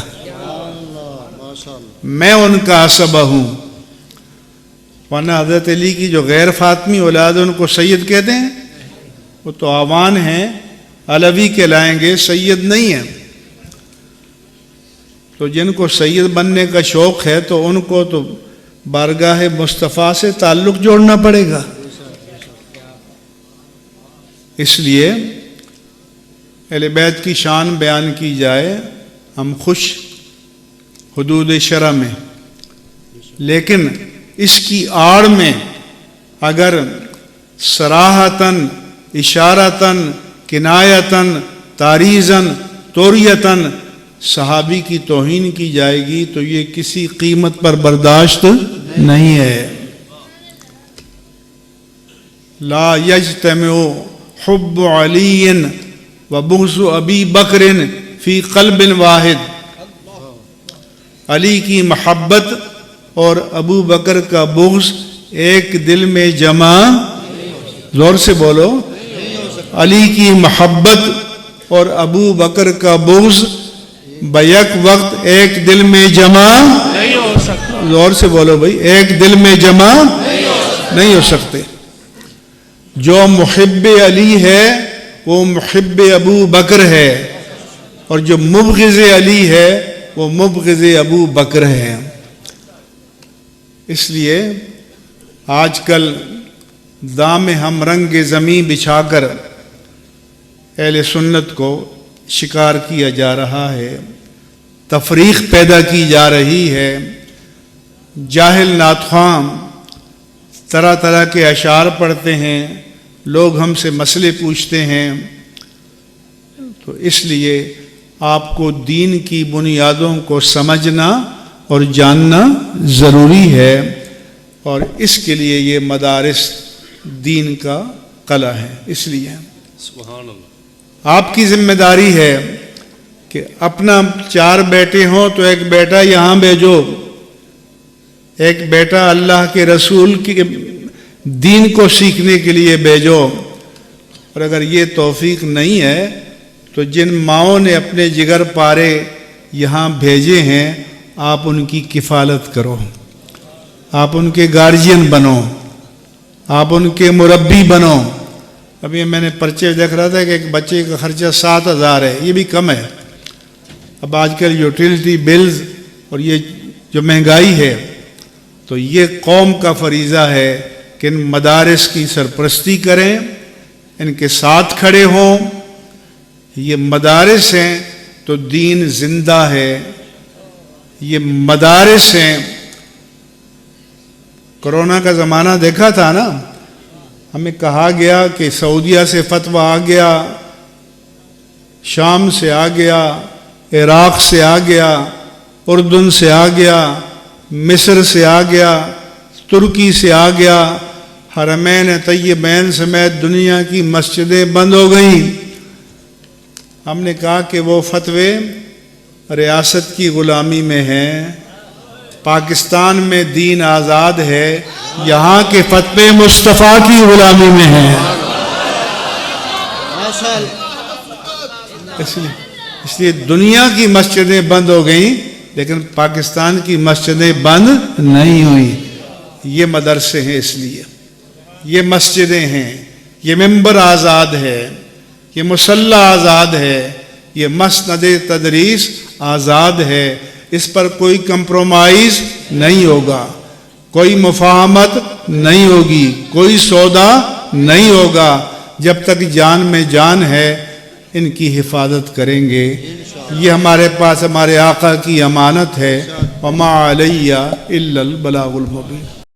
میں ان کا عصبہ ہوں۔ ورنہ حضرت علی کی جو غیر فاطمی اولاد ان کو سید کہتے ہیں، وہ تو آوان ہیں، علوی کہلائیں گے، سید نہیں ہیں۔ تو جن کو سید بننے کا شوق ہے تو ان کو تو بارگاہ مصطفیٰ سے تعلق جوڑنا پڑے گا۔ اس لیے اہل بیت کی شان بیان کی جائے، ہم خوش حدود شرع میں، لیکن اس کی آڑ میں اگر صراحتاً، اشارتاً، کنایتاً، تعریضاً، توریتاً صحابی کی توہین کی جائے گی تو یہ کسی قیمت پر برداشت نہیں ہے۔ لا یجتمع حب علی و بغض ابی بکر فی قلب واحد، علی کی محبت اور ابو بکر کا بغض ایک دل میں جمع، زور سے بولو، علی کی محبت اور ابو بکر کا بغض بیک وقت ایک دل میں جمع نہیں ہو سکتا، زور سے بولو بھائی، ایک دل میں جمع نہیں ہو سکتے۔ جو محب علی ہے وہ محب ابو بکر ہے، اور جو مبغض علی ہے وہ مبغض ابو بکر ہے۔ اس لیے آج کل دام ہم رنگ زمیں بچھا کر اہل سنت کو شکار کیا جا رہا ہے، تفریق پیدا کی جا رہی ہے۔ جاہل نعت خواں طرح طرح کے اشعار پڑھتے ہیں، لوگ ہم سے مسئلے پوچھتے ہیں، تو اس لیے آپ کو دین کی بنیادوں کو سمجھنا اور جاننا ضروری ہے، اور اس کے لیے یہ مدارس دین کا قلعہ ہے۔ اس لیے سبحان اللہ، آپ کی ذمہ داری ہے کہ اپنا 4 بیٹے ہوں تو ایک بیٹا یہاں بھیجو، ایک بیٹا اللہ کے رسول کے دین کو سیکھنے کے لیے بھیجو، اور اگر یہ توفیق نہیں ہے تو جن ماؤں نے اپنے جگر پارے یہاں بھیجے ہیں آپ ان کی کفالت کرو، آپ ان کے گارجین بنو، آپ ان کے مربی بنو۔ ابھی میں نے پرچے دیکھ رہا تھا کہ ایک بچے کا خرچہ 7,000 ہے، یہ بھی کم ہے۔ اب آج کل یوٹیلٹی بلز اور یہ جو مہنگائی ہے، تو یہ قوم کا فریضہ ہے کہ ان مدارس کی سرپرستی کریں، ان کے ساتھ کھڑے ہوں۔ یہ مدارس ہیں تو دین زندہ ہے، یہ مدارس ہیں۔ کرونا کا زمانہ دیکھا تھا نا، ہمیں کہا گیا کہ سعودیہ سے فتویٰ آ گیا، شام سے آ گیا، عراق سے آ گیا، اردن سے آ گیا، مصر سے آ گیا، ترکی سے آ گیا، حرمین طیبین سمیت دنیا کی مسجدیں بند ہو گئیں۔ ہم نے کہا کہ وہ فتوے ریاست کی غلامی میں ہیں، پاکستان میں دین آزاد ہے، یہاں کے فتوے مصطفیٰ کی غلامی میں ہیں۔ اس لیے دنیا کی مسجدیں بند ہو گئیں لیکن پاکستان کی مسجدیں بند نہیں ہوئی۔ یہ مدرسے ہیں، اس لیے یہ مسجدیں ہیں، یہ ممبر آزاد ہے، یہ مصلی آزاد ہے، یہ مسند تدریس آزاد ہے، اس پر کوئی کمپرومائز نہیں ہوگا، کوئی مفاہمت نہیں ہوگی، کوئی سودا نہیں ہوگا۔ جب تک جان میں جان ہے ان کی حفاظت کریں گے۔ یہ ہمارے پاس ہمارے آقا کی امانت ہے۔ وما علیہ الا البلاغ المبین۔